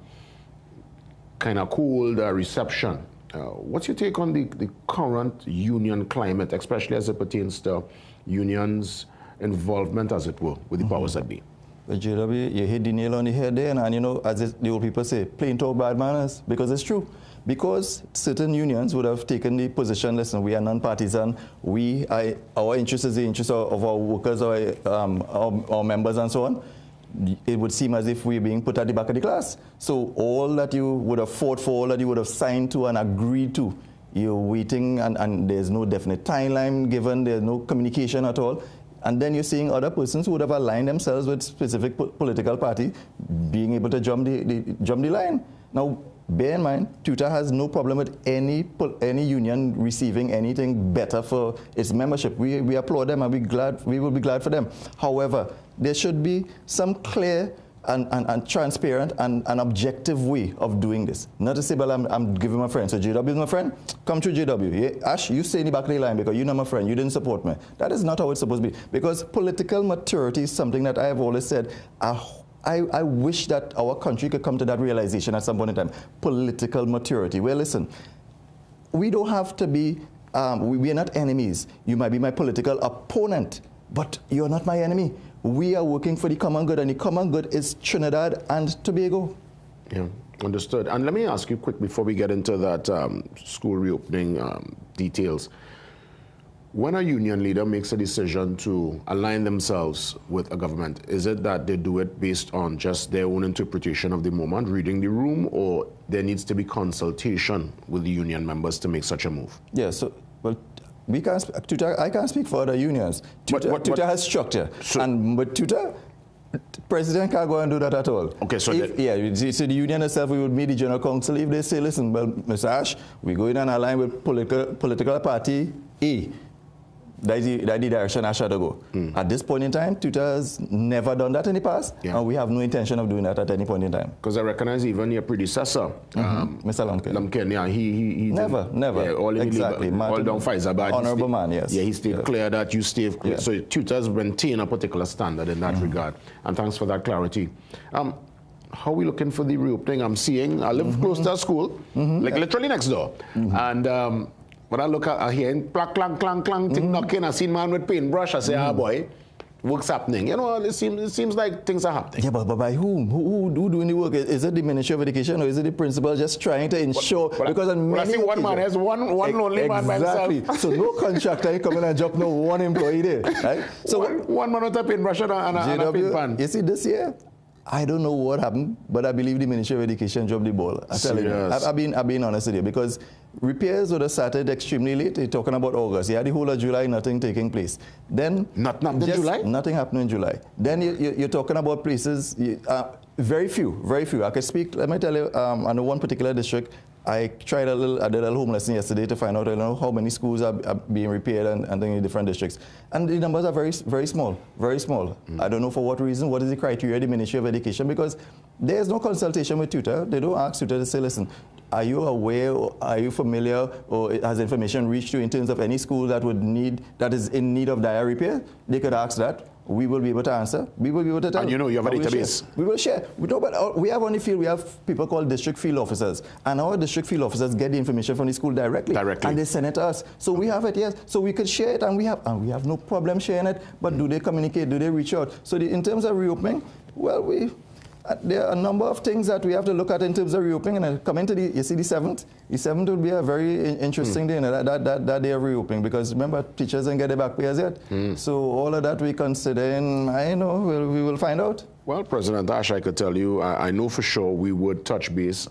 kind of cold reception. What's your take on the current union climate, especially as it pertains to unions' involvement, as it were, with the powers that be? But JW, you hit the nail on the head there, and you know, as the old people say, plain talk, bad manners, because it's true. Because certain unions would have taken the position, listen, we are non-partisan, our interest is the interest of our workers, our members and so on. It would seem as if we're being put at the back of the class. So all that you would have fought for, all that you would have signed to and agreed to, you're waiting and there's no definite timeline given, there's no communication at all. And then you're seeing other persons who would have aligned themselves with specific political party being able to jump the line. Now, bear in mind, Tutor has no problem with any union receiving anything better for its membership. We applaud them and we will be glad for them. However, there should be some clear and transparent and objective way of doing this. Not to say, well, I'm giving my friend. So JW is my friend? Come to JW. Yeah, Ash, you stay in the back of the line because you're not my friend. You didn't support me. That is not how it's supposed to be. Because political maturity is something that I have always said, I wish that our country could come to that realization at some point in time. Political maturity. Well, listen, we don't have to be, we are not enemies. You might be my political opponent, but you're not my enemy. We are working for the common good, and the common good is Trinidad and Tobago. Yeah, understood. And let me ask you quick before we get into that school reopening details. When a union leader makes a decision to align themselves with a government, is it that they do it based on just their own interpretation of the moment, reading the room, or there needs to be consultation with the union members to make such a move? Yeah, so, well, I can't speak for other unions. Tutor has structure. But Tutor, President can't go and do that at all. Okay, so the union itself, we would meet the General Council. If they say, listen, well, Mr. Ash, we go in and align with political party A. That's the direction Ash had to go. At this point in time, Tutor has never done that in the past, and we have no intention of doing that at any point in time. Because I recognize even your predecessor, Mr. Lumpkin. Yeah, he never. Yeah, all down Pfizer, but honorable man, yes. Yeah, he stayed clear that you stayed clear. Yeah. So Tutor's maintain a particular standard in that regard. And thanks for that clarity. How are we looking for the reopening? I'm seeing, I live close to a school, like literally next door. And when I look at, I hear clang, clang, clang, clang, tick knocking, I see man with paintbrush, I say, boy, work's happening. You know, it seems like things are happening. Yeah, but by whom? Who doing the work? Is it the Ministry of Education or is it the principal just trying to ensure? Because I see one man has one lonely man by himself. So no contractor come in and drop no one employee there, right? So one man with a paintbrush and a paint pan. You see, this year, I don't know what happened, but I believe the Ministry of Education dropped the ball. I've been honest with you, because repairs would have started extremely late. You're talking about August. You had the whole of July, nothing taking place. Then nothing in July? Nothing happened in July. Then you're talking about places, very few. I can speak, let me tell you, I know one particular district, I did a little home lesson yesterday to find out how many schools are being repaired and in different districts. And the numbers are very, very small, very small. I don't know for what reason, what is the criteria of the Ministry of Education, because there's no consultation with Tutor. They don't ask Tutor to say, listen, are you aware, or are you familiar, or has information reached you in terms of any school that is in need of dire repair? They could ask that. We will be able to answer. We will be able to tell. And you know you have a database. We will share. We have on the field, we have people called district field officers. And our district field officers get the information from the school directly. And they send it to us. So we have it, yes. So we could share it, and we have no problem sharing it. But do they communicate? Do they reach out? So in terms of reopening, well, there are a number of things that we have to look at in terms of reopening. And coming to the 7th. The 7th will be a very interesting day, that day of reopening, because remember, teachers didn't get their back pays yet. So all of that we consider, and we will find out. Well, President Ash, I could tell you, I know for sure we would touch base,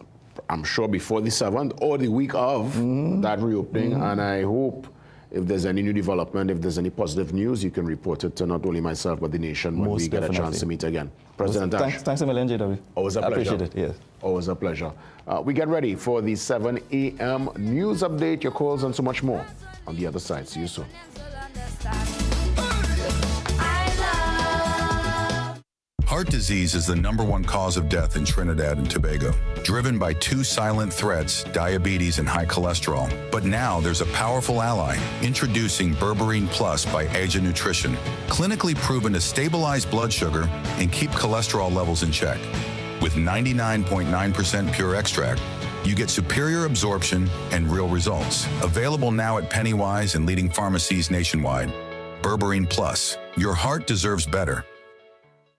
I'm sure before the 7th or the week of that reopening, and I hope if there's any new development, if there's any positive news, you can report it to not only myself, but the nation when we get a chance to meet again. President Ash. Thanks a million, JW. Always a pleasure. I appreciate it, yes. Always a pleasure. We get ready for the 7 a.m. news update, your calls, and so much more on the other side. See you soon. Heart disease is the #1 cause of death in Trinidad and Tobago, driven by 2 silent threats, diabetes and high cholesterol. But now there's a powerful ally, introducing Berberine Plus by Asia Nutrition, clinically proven to stabilize blood sugar and keep cholesterol levels in check. With 99.9% pure extract, you get superior absorption and real results. Available now at Pennywise and leading pharmacies nationwide. Berberine Plus, your heart deserves better.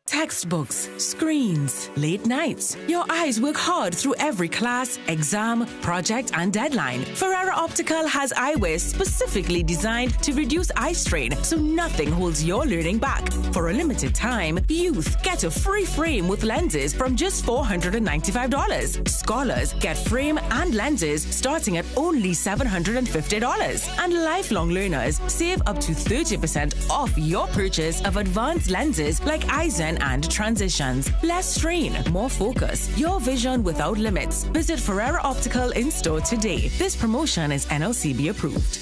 Textbooks, screens, late nights. Your eyes work hard through every class, exam, project, and deadline. Ferrara Optical has eyewear specifically designed to reduce eye strain so nothing holds your learning back. For a limited time, youth get a free frame with lenses from just $495. Scholars get frame and lenses starting at only $750. And lifelong learners save up to 30% off your purchase of advanced lenses like Eisen and Transitions. Less strain, more focus. Your vision without limits. Visit Ferrara Optical in store today. This promotion is NLCB approved.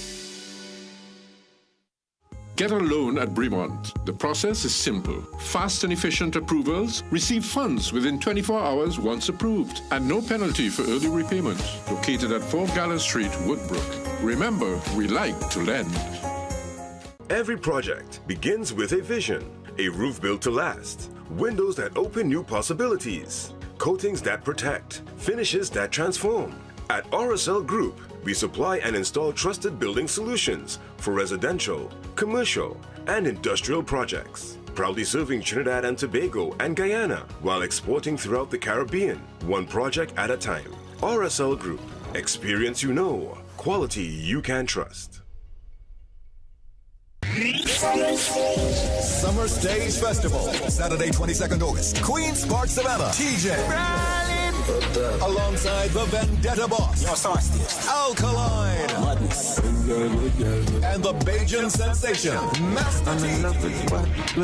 Get a loan at Bremont. The process is simple. Fast and efficient approvals. Receive funds within 24 hours once approved. And no penalty for early repayment. Located at 4 Gallows Street, Woodbrook. Remember, we like to lend. Every project begins with a vision. A roof built to last. Windows that open new possibilities. Coatings that protect. Finishes that transform. At RSL Group, we supply and install trusted building solutions for residential, commercial, and industrial projects. Proudly serving Trinidad and Tobago and Guyana while exporting throughout the Caribbean, one project at a time. RSL Group. Experience you know. Quality you can trust. Summer Stage Festival, Saturday, 22nd August. Queen's Park, Savannah. TJ. Alongside the Vendetta Boss. Alkaline. And the Bajan Sensation. Master T.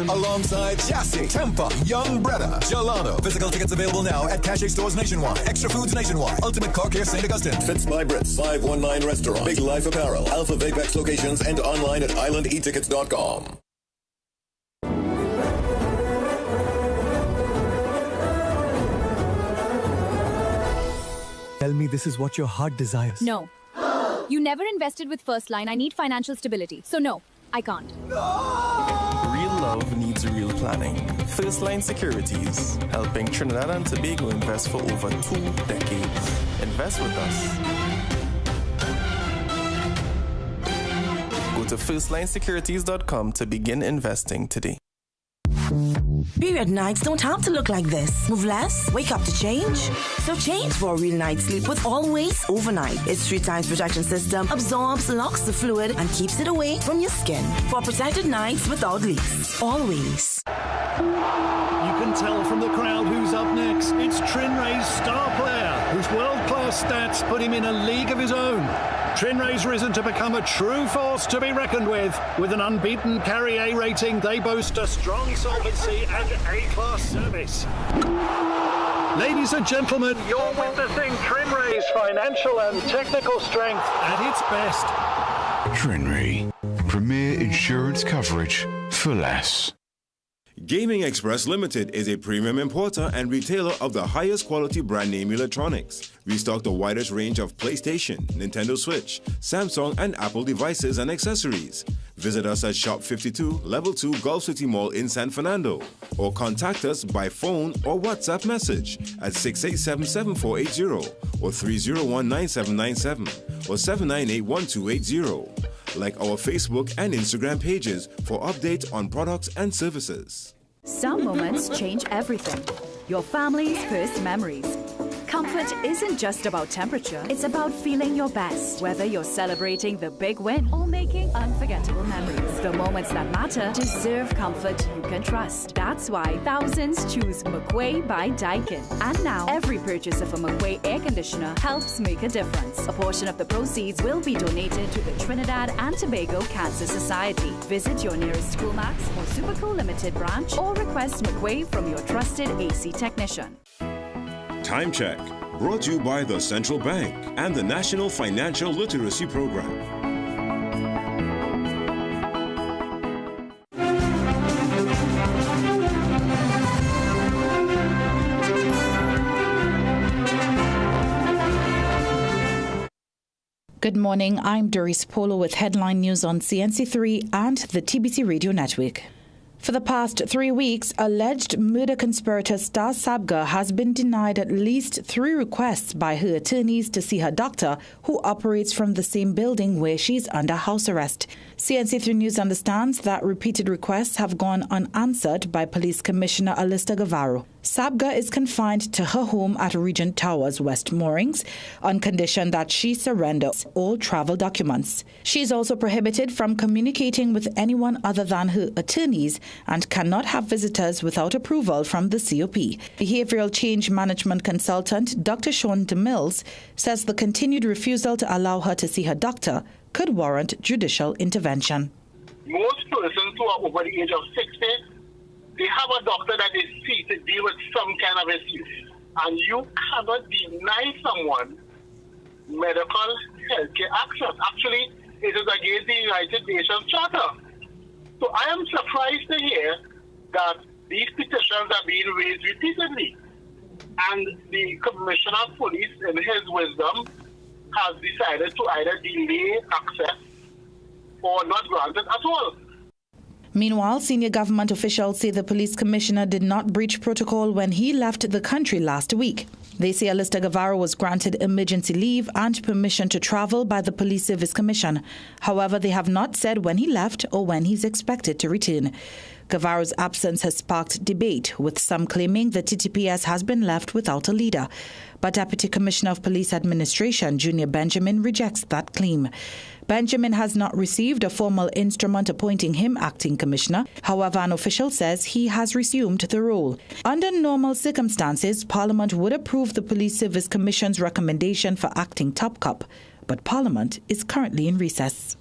Alongside Jassy, Tempa, Young Bretta, Gelano. Physical tickets available now at Cache Stores nationwide. Extra Foods nationwide. Ultimate Car Care St. Augustine. Fits by Brits, 519 Restaurant. Big Life Apparel. Alpha Vapex locations and online at islandetickets.com. Tell me this is what your heart desires. No. You never invested with First Line. I need financial stability. So no, I can't. Real love needs real planning. First Line Securities, helping Trinidad and Tobago invest for over 2 decades. Invest with us. Go to firstlinesecurities.com to begin investing today. Period nights don't have to look like this. Move less, wake up to change. So change for a real night's sleep with Always Overnight. Its 3 times protection system absorbs, locks the fluid, and keeps it away from your skin. For protected nights without leaks. Always. You can tell from the crowd who's up next. It's Trinray's star player, whose world-class stats put him in a league of his own. Trinray's risen to become a true force to be reckoned with. With an unbeaten Carry A rating, they boast a strong solvency and A-class service. Ladies and gentlemen, you're witnessing Trinray's financial and technical strength at its best. Trinray, premier insurance coverage for less. Gaming Express Limited is a premium importer and retailer of the highest quality brand name electronics. We stock the widest range of PlayStation, Nintendo Switch, Samsung, and Apple devices and accessories. Visit us at Shop 52, Level 2, Gulf City Mall in San Fernando, or contact us by phone or WhatsApp message at 687-7480 or 301-9797 or 798-1280. Like our Facebook and Instagram pages for updates on products and services. Some moments change everything. Your family's first memories. Comfort isn't just about temperature, it's about feeling your best. Whether you're celebrating the big win or making unforgettable memories, the moments that matter deserve comfort you can trust. That's why thousands choose McQuay by Daikin. And now, every purchase of a McQuay air conditioner helps make a difference. A portion of the proceeds will be donated to the Trinidad and Tobago Cancer Society. Visit your nearest Coolmax or Supercool Limited branch or request McQuay from your trusted AC technician. Time Check, brought to you by the Central Bank and the National Financial Literacy Program. Good morning, I'm Doris Polo with headline news on CNC3 and the TBC Radio Network. For the past 3 weeks, alleged murder conspirator Star Sabga has been denied at least 3 requests by her attorneys to see her doctor, who operates from the same building where she's under house arrest. CNC3 News understands that repeated requests have gone unanswered by Police Commissioner Alista Guevara. Sabga is confined to her home at Regent Towers, West Moorings, on condition that she surrenders all travel documents. She is also prohibited from communicating with anyone other than her attorneys and cannot have visitors without approval from the COP. Behavioral Change Management Consultant Dr. Sean DeMills says the continued refusal to allow her to see her doctor could warrant judicial intervention. Most persons who are over the age of 60, they have a doctor that they see to deal with some kind of issue. And you cannot deny someone medical health care access. Actually, it is against the United Nations Charter. So I am surprised to hear that these petitions are being raised repeatedly. And the Commissioner of Police, in his wisdom, has decided to either delay access or not grant it at all. Meanwhile, senior government officials say the police commissioner did not breach protocol when he left the country last week. They say Alista Guevara was granted emergency leave and permission to travel by the Police Service Commission. However, they have not said when he left or when he's expected to return. Guevara's absence has sparked debate, with some claiming the TTPS has been left without a leader. But Deputy Commissioner of Police Administration, Junior Benjamin, rejects that claim. Benjamin has not received a formal instrument appointing him acting commissioner. However, an official says he has resumed the role. Under normal circumstances, Parliament would approve the Police Service Commission's recommendation for acting top cop, but Parliament is currently in recess.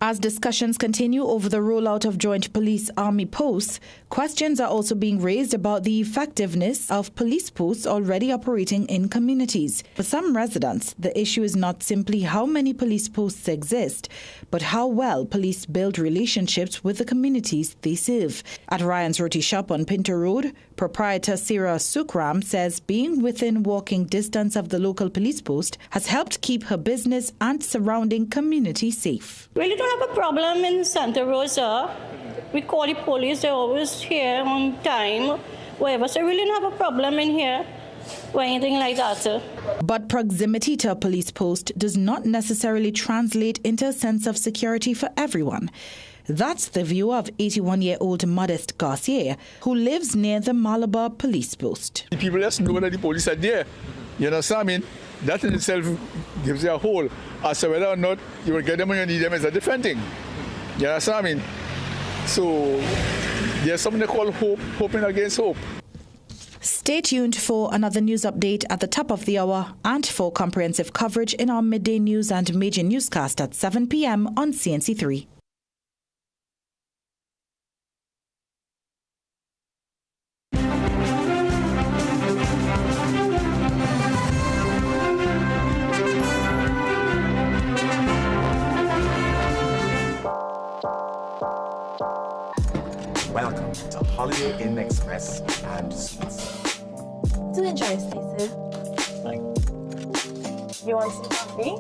As discussions continue over the rollout of joint police-army posts, questions are also being raised about the effectiveness of police posts already operating in communities. For some residents, the issue is not simply how many police posts exist, but how well police build relationships with the communities they serve. At Ryan's Roti Shop on Pinto Road, proprietor Sarah Sukram says being within walking distance of the local police post has helped keep her business and surrounding community safe. Really don't have a problem in Santa Rosa. We call the police, they're always here on time, whatever. So I really don't have a problem in here or anything like that. But proximity to a police post does not necessarily translate into a sense of security for everyone. That's the view of 81-year-old Modest Garcia, who lives near the Malabar police post. The people just know that the police are there. You know what I mean? That in itself gives you a whole. As to whether or not you will get them when you need them is a different thing. You know what I mean? So there's something they call hope, hoping against hope. Stay tuned for another news update at the top of the hour and for comprehensive coverage in our midday news and major newscast at 7 p.m. on CNC3. Welcome to Holiday Inn Express and Suites. Do enjoy, Stacey. You want some coffee?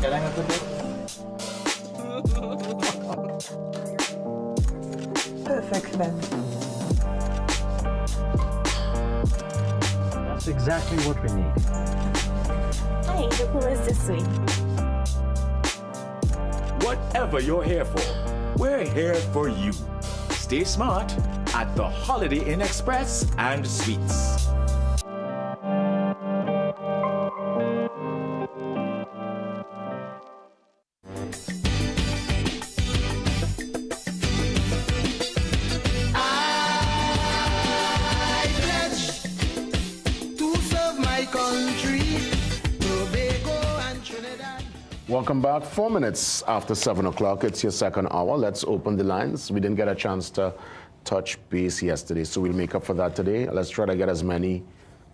Can I have a bit? Perfect then. That's exactly what we need. Hey, the pool is this way. Whatever you're here for, we're here for you. Stay smart at the Holiday Inn Express and Suites. I pledge to serve my country, Tobago and Trinidad. Welcome back. 4 minutes after 7 o'clock. It's your second hour. Let's open the lines. We didn't get a chance to touch base yesterday, so we'll make up for that today. Let's try to get as many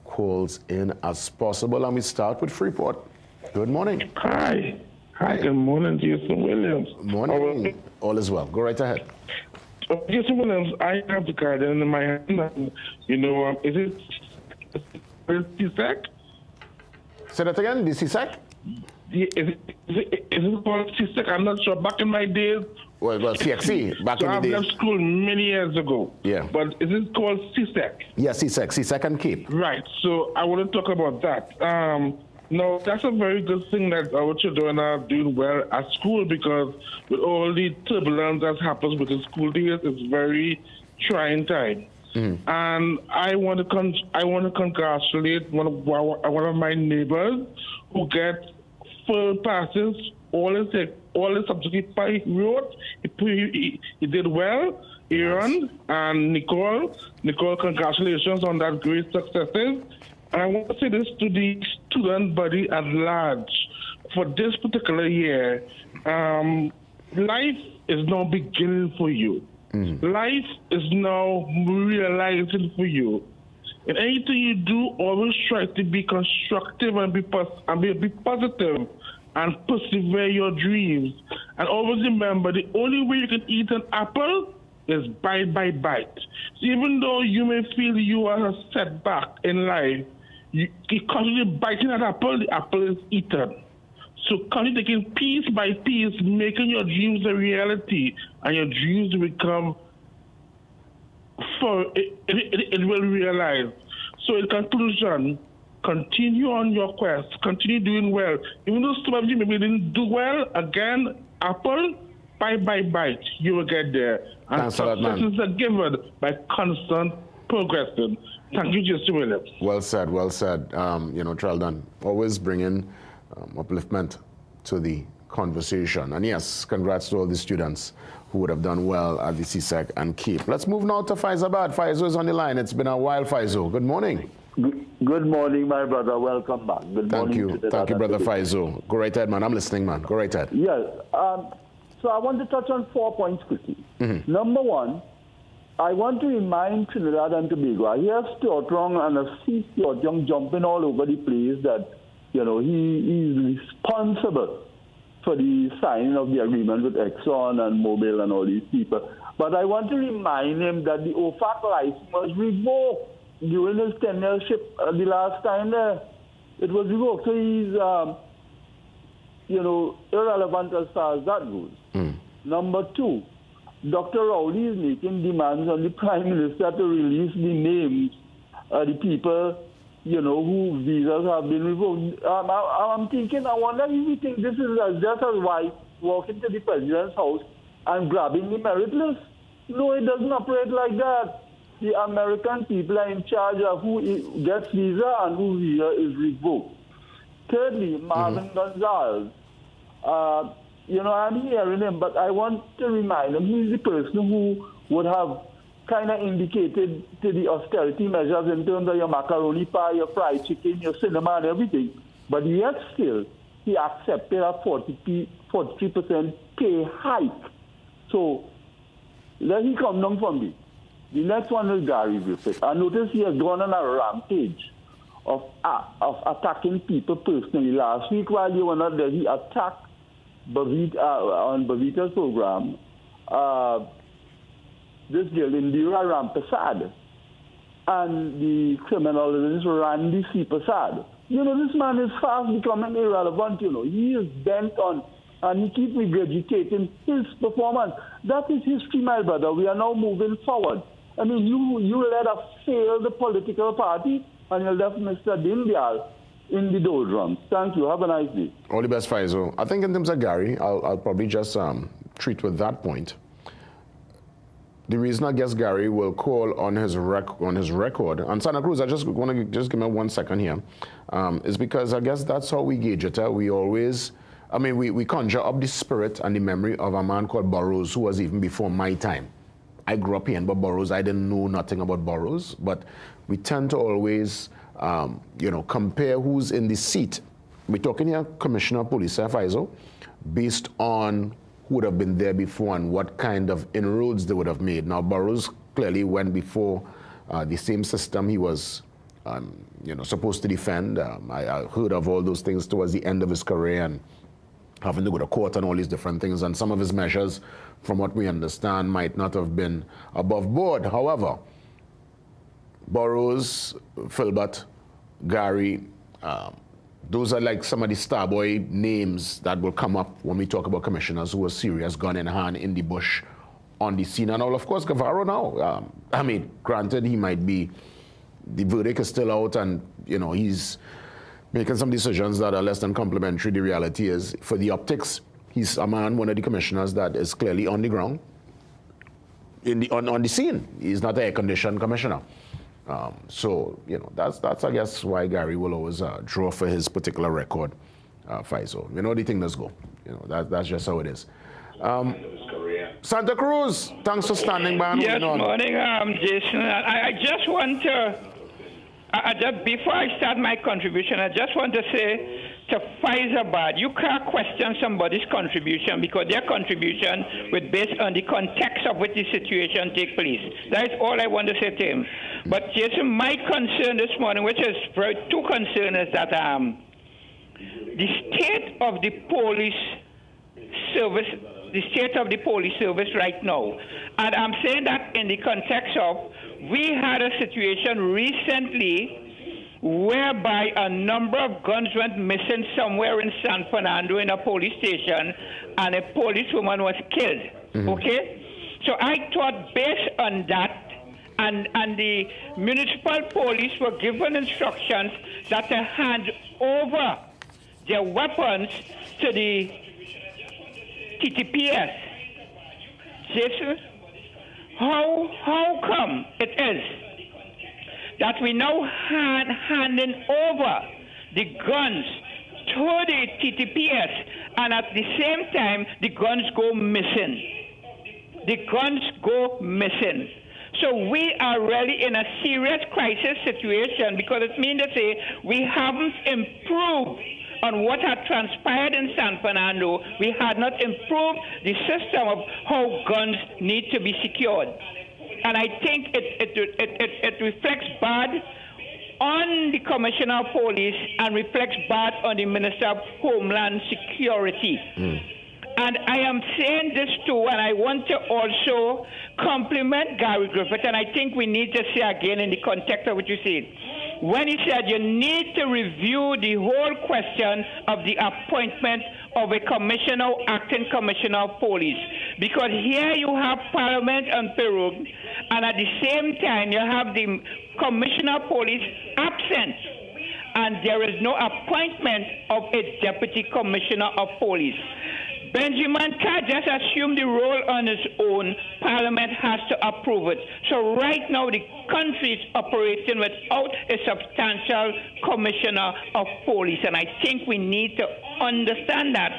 calls in as possible. And we start with Freeport. Good morning. Hi. Hi, good morning, Jason Williams. Morning. All is well. Go right ahead. Jason Williams, I have the card in my hand. And, is it CSEC? Say that again, the CSEC? Is it called CSEC? I'm not sure. Back in my days, Well, CXC, back So in the I've day. left school many years ago. Yeah. But is it called CSEC? Yeah, CSEC and Cape. Right. So I want to talk about that. No, that's a very good thing that our children are doing well at school, because with all the turbulence that happens with the school days, it's very trying time. And I want to congratulate one of my neighbors who get full passes. All the subjects he wrote, he did well. Aaron and Nicole, congratulations on that great successes. And I want to say this to the student body at large. For this particular year, life is now beginning for you. Life is now realizing for you. In anything you do, always try to be constructive and be positive and persevere your dreams. And always remember, the only way you can eat an apple is bite by bite. So even though you may feel you are a setback in life, you continue biting that apple, the apple is eaten. So continue taking piece by piece, making your dreams a reality, and your dreams will become, it will realize. So in conclusion, continue on your quest, continue doing well. Even though some of you maybe didn't do well, again, apple, bite by bite, you will get there. And successes are given by constant progressing. Thank you, Jesse Williams. Well said, well said. Treldan, always bringing upliftment to the conversation. And yes, congrats to all the students who would have done well at the CSEC and Cape. Let's move now to Faisal. Faisal is on the line. It's been a while, Faisal. Good morning. Good morning, my brother. Welcome back. Good morning. Thank you, Brother Faisal. Go right ahead, man. I'm listening, man. Go right ahead. Yes. So I want to touch on 4 points quickly. Number one, I want to remind Trinidad and Tobago, I hear Stuart Wrong and I see Stuart Young jumping all over the place that, he is responsible for the signing of the agreement with Exxon and Mobil and all these people. But I want to remind him that the OFAC license was revoked during his tenureship the last time there. It was revoked. So he's, irrelevant as far as that goes. Number two, Dr. Rowley is making demands on the Prime Minister to release the names of the people, who visas have been revoked. I'm thinking, I wonder if you think this is just as wise walking to the President's house and grabbing the merit list. No, it doesn't operate like that. The American people are in charge of who gets visa and who visa is revoked. Thirdly, Marvin Gonzalez. I'm hearing him, but I want to remind him he's the person who would have kind of indicated to the austerity measures in terms of your macaroni pie, your fried chicken, your cinema and everything. But yet still, he accepted a 43% pay hike. So let he come down from me. The next one is Gary Griffith. I noticed he has gone on a rampage of attacking people personally. Last week while you were not there, he attacked on Bavita's program, this girl, Indira Rampersad, and the criminologist Randy C. Prasad. This man is fast becoming irrelevant, He is bent on, and he keeps regurgitating his performance. That is history, my brother. We are now moving forward. I mean, you let us fail the political party, and you left Mr. Dindyal in the doldrums. Thank you. Have a nice day. All the best, Faisal. I think in terms of Gary, I'll probably just treat with that point. The reason I guess Gary will call on his record, and Santa Cruz, I just want to give me 1 second here, is because I guess that's how we gauge it. We always, we conjure up the spirit and the memory of a man called Burroughs, who was even before my time. I grew up here in Burroughs. I didn't know nothing about Burroughs, but we tend to always compare who's in the seat. We're talking here Commissioner of Police, Faisal, based on who would have been there before and what kind of inroads they would have made. Now, Burroughs clearly went before the same system he was, supposed to defend. I heard of all those things towards the end of his career and having to go to court and all these different things. And some of his measures, from what we understand, might not have been above board. However, Burroughs, Philbert, Gary, those are like some of the starboy names that will come up when we talk about commissioners who are serious, gun in hand, in the bush, on the scene. And all, of course, Guevara now. I mean, granted, he might be, the verdict is still out, and, you know, he's making some decisions that are less than complimentary. The reality is, for the optics, he's a man, one of the commissioners that is clearly on the ground, on the scene. He's not an air-conditioned commissioner. So, you know, that's I guess, why Gary will always draw for his particular record, Faisal. You know, the thing does go. You know, that's just how it is. Santa Cruz, thanks for standing by. Yes, morning, Jason. I just want to, before I start my contribution, I just want to say to Faisal, you can't question somebody's contribution because their contribution was based on the context of which the situation takes place. That is all I want to say to him. But Jason, my concern this morning, which is two concerns, is that the state of the police service, right now, and I'm saying that in the context of, we had a situation recently whereby a number of guns went missing somewhere in San Fernando in a police station, and a policewoman was killed. Okay? So I thought, based on that, and the municipal police were given instructions that to hand over their weapons to the TTPS. Jason, how come it is that we now handing over the guns to the TTPS, and at the same time the guns go missing? The guns go missing. So we are really in a serious crisis situation, because it means to say we haven't improved on what had transpired in San Fernando. We had not improved the system of how guns need to be secured. And I think it reflects bad on the Commissioner of Police and reflects bad on the Minister of Homeland Security. And I am saying this too, and I want to also compliment Gary Griffith, and I think we need to say again in the context of what you said, when he said you need to review the whole question of the appointment of a commissioner, acting commissioner of police. Because here you have Parliament and Peru, and at the same time you have the commissioner of police absent, and there is no appointment of a deputy commissioner of police. Benjamin can't just assume the role on his own. Parliament has to approve it. So right now the country is operating without a substantial commissioner of police, and I think we need to understand that.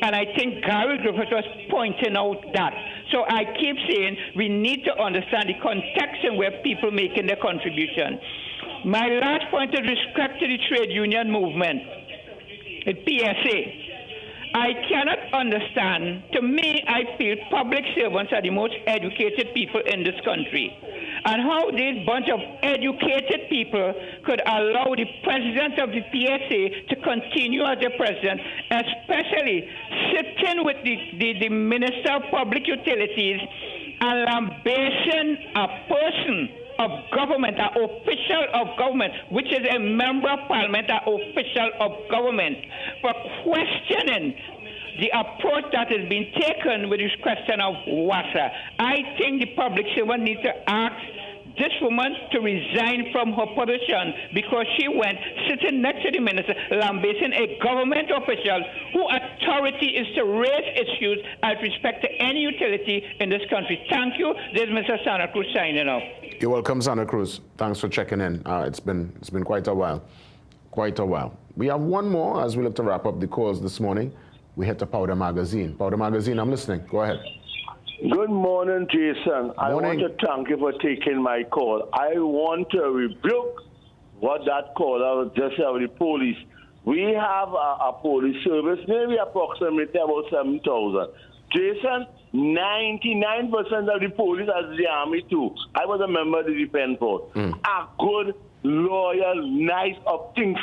And I think Gary Griffith was pointing out that. So I keep saying we need to understand the context in where people making their contribution. My last point is respect to the trade union movement, the PSA. I cannot understand. To me, I feel public servants are the most educated people in this country. And how this bunch of educated people could allow the president of the PSA to continue as the president, especially sitting with the Minister of Public Utilities and lambasting a person of government, an official of government, which is a member of Parliament, an official of government, for questioning the approach that has been taken with this question of WASA. I think the public servant needs to ask this woman to resign from her position because she went sitting next to the minister, lambasting a government official whose authority is to raise issues as respect to any utility in this country. Thank you. This is Mr. Santa Cruz signing off. You're welcome, Santa Cruz. Thanks for checking in. It's been quite a while. Quite a while. We have one more as we look to wrap up the calls this morning. We head to Powder Magazine. Powder Magazine, I'm listening. Go ahead. Good morning, Jason. I want to thank you for taking my call. I want to rebuke what that caller just said of the police. We have a police service, maybe approximately about 7,000. Jason, 99% of the police as the army too. I was a member of the defense force. Are good, loyal, nice, upthink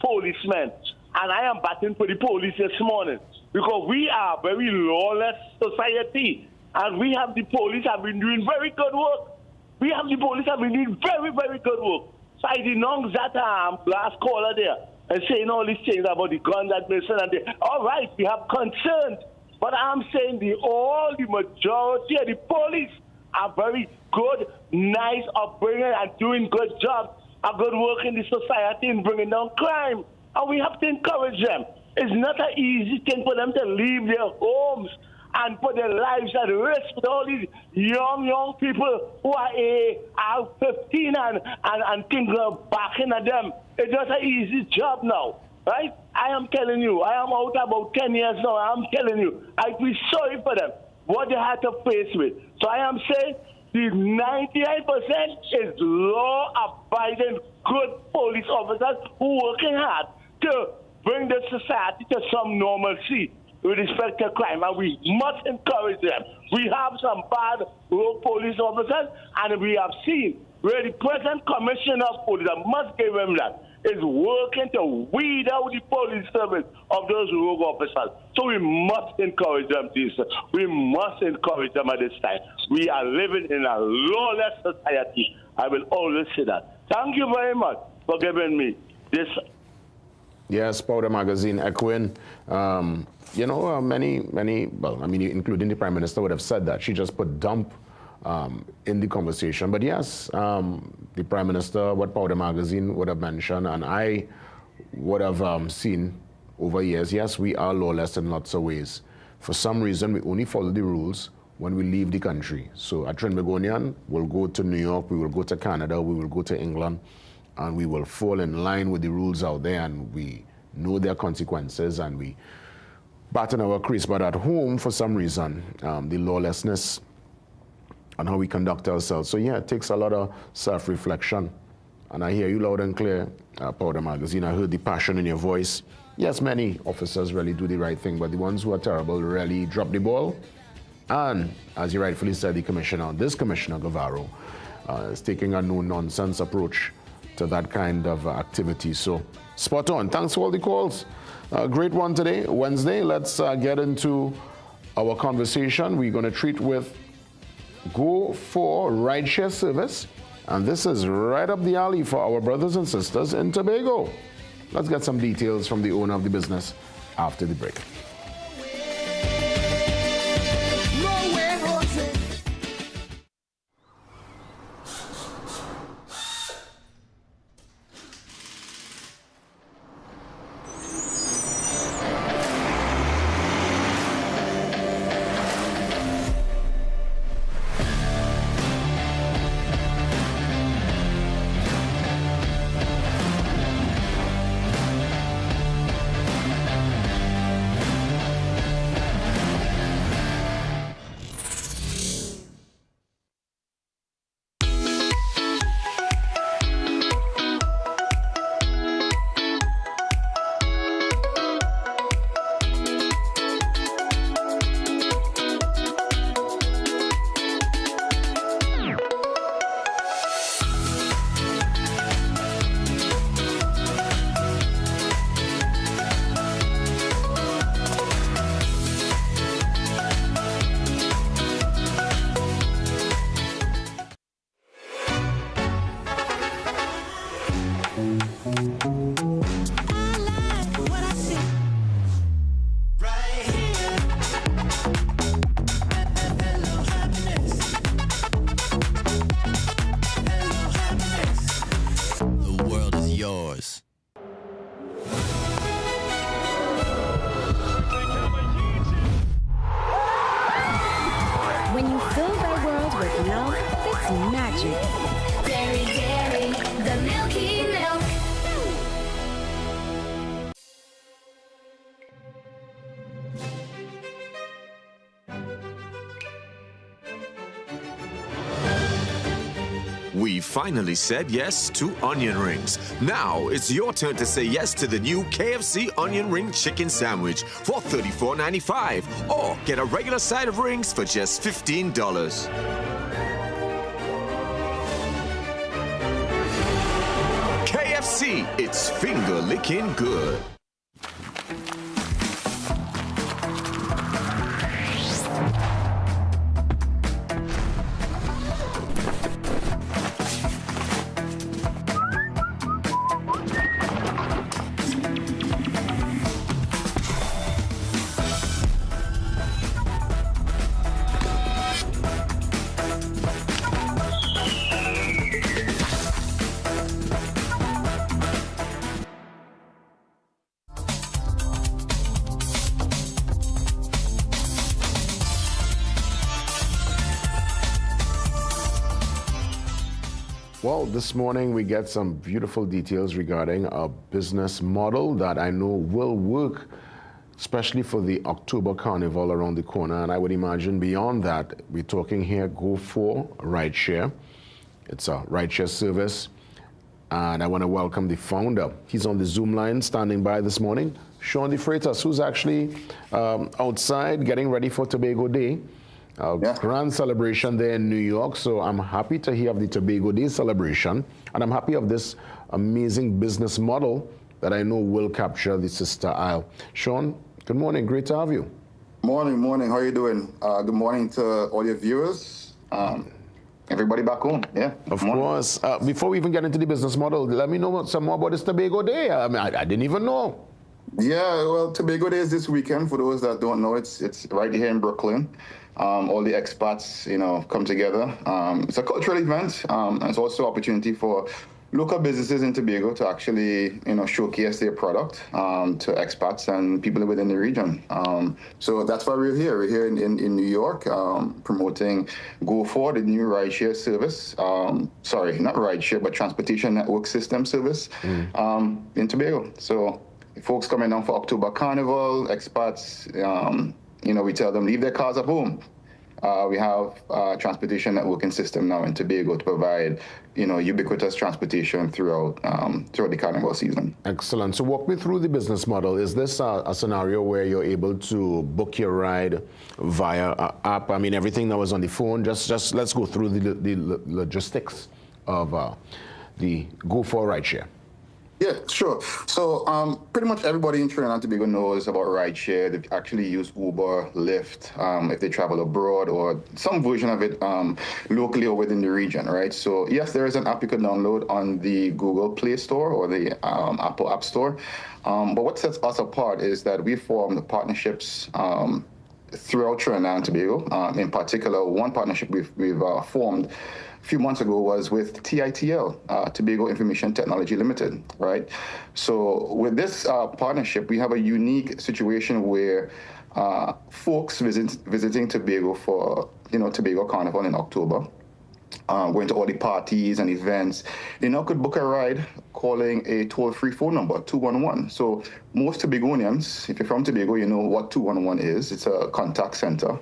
policemen. And I am batting for the police this morning because we are a very lawless society. And we have the police have been doing very good work. We have the police have been doing very, very good work. So I denounce that last caller there. and saying all these things about the gun administration. And all right, we have concerns, but I'm saying the majority of the police are very good, nice upbringing, and doing good jobs, are good work in the society and bringing down crime. And we have to encourage them. It's not an easy thing for them to leave their homes and put their lives at risk with all these young people who are 15 and think backing at them. It's not an easy job now, right? I am telling you, I am out about 10 years now. I'm telling you, I feel sorry for them, what they had to face with. So I am saying the 99% is law-abiding, good police officers who are working hard to bring the society to some normalcy with respect to crime, and we must encourage them. We have some bad rogue police officers, and we have seen where the present commissioner of police, I must give him that, is working to weed out the police service of those rogue officers. So we must encourage them, Jesus. We must encourage them at this time. We are living in a lawless society. I will always say that. Thank you very much for giving me this. Yes, Powder Magazine echoing. You know, many, well, I mean, including the Prime Minister would have said that. She just put dump in the conversation. But yes, the Prime Minister, what Powder Magazine would have mentioned, and I would have seen over years, yes, we are lawless in lots of ways. For some reason, we only follow the rules when we leave the country. So a Trinbagonian will go to New York, we will go to Canada, we will go to England, and we will fall in line with the rules out there, and we know their consequences, and we batten our crease. But at home, for some reason, the lawlessness and how we conduct ourselves. So yeah, it takes a lot of self-reflection. And I hear you loud and clear, Powder Magazine. I heard the passion in your voice. Yes, many officers really do the right thing, but the ones who are terrible really drop the ball. And as you rightfully said, the commissioner, this Commissioner Guevara, is taking a no-nonsense approach to that kind of activity. So spot on. Thanks for all the calls. Great one today, Wednesday. Let's get into our conversation. We're going to treat with Go for rideshare service. And this is right up the alley for our brothers and sisters in Tobago. Let's get some details from the owner of the business after the break. We finally said yes to onion rings. Now it's your turn to say yes to the new KFC onion ring chicken sandwich for $34.95, or get a regular side of rings for just $15. KFC, it's finger-licking good. Well, this morning we get some beautiful details regarding a business model that I know will work, especially for the October Carnival around the corner. And I would imagine beyond that, we're talking here Go4 Rideshare. It's a rideshare service. And I want to welcome the founder. He's on the Zoom line, standing by this morning. Sean DeFreitas, who's actually outside getting ready for Tobago Day. Grand celebration there in New York. So I'm happy to hear of the Tobago Day celebration. And I'm happy of this amazing business model that I know will capture the Sister Isle. Sean, good morning. Great to have you. Morning. How are you doing? Good morning to all your viewers. Everybody back home, yeah. Of course. Before we even get into the business model, let me know some more about this Tobago Day. I mean, I didn't even know. Yeah, well, Tobago Day is this weekend. For those that don't know, it's right here in Brooklyn. All the expats, come together. It's a cultural event. It's also an opportunity for local businesses in Tobago to actually, showcase their product to expats and people within the region. So that's why we're here. We're here in New York promoting Go4, the new rideshare service. Sorry, not rideshare, but transportation network system service in Tobago. So folks coming down for October Carnival, expats, we tell them leave their cars at home. We have a transportation networking system now in Tobago to provide, ubiquitous transportation throughout the carnival season. Excellent. So walk me through the business model. Is this a scenario where you're able to book your ride via an app? I mean, everything that was on the phone. Just let's go through the logistics of the Go4 rideshare. Yeah, sure. So pretty much everybody in Trinidad and Tobago knows about rideshare. They actually use Uber, Lyft, if they travel abroad, or some version of it locally or within the region, right? So yes, there is an app you can download on the Google Play Store or the Apple App Store. But what sets us apart is that we formed partnerships throughout Trinidad and Tobago. In particular, one partnership we've formed a few months ago was with TITL, Tobago Information Technology Limited, right? So with this partnership, we have a unique situation where folks visiting Tobago for, Tobago Carnival in October, going to all the parties and events, they now could book a ride calling a toll-free phone number, 211. So most Tobagonians, if you're from Tobago, you know what 211 is. It's a contact center.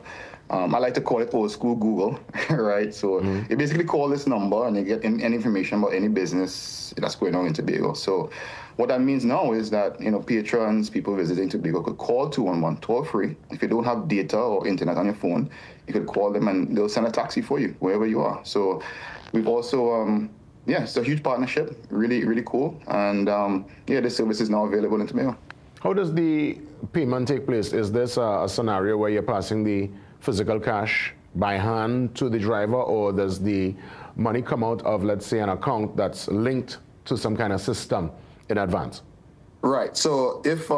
I like to call it old school Google, right? So you basically call this number and you get any information about any business that's going on in Tobago. So what that means now is that, patrons, people visiting Tobago could call 211 toll free. If you don't have data or internet on your phone, you could call them and they'll send a taxi for you wherever you are. So we've also, it's a huge partnership, really, really cool. And the service is now available in Tobago. How does the payment take place? Is this a scenario where you're passing the physical cash by hand to the driver, or does the money come out of, let's say, an account that's linked to some kind of system in advance? Right. So if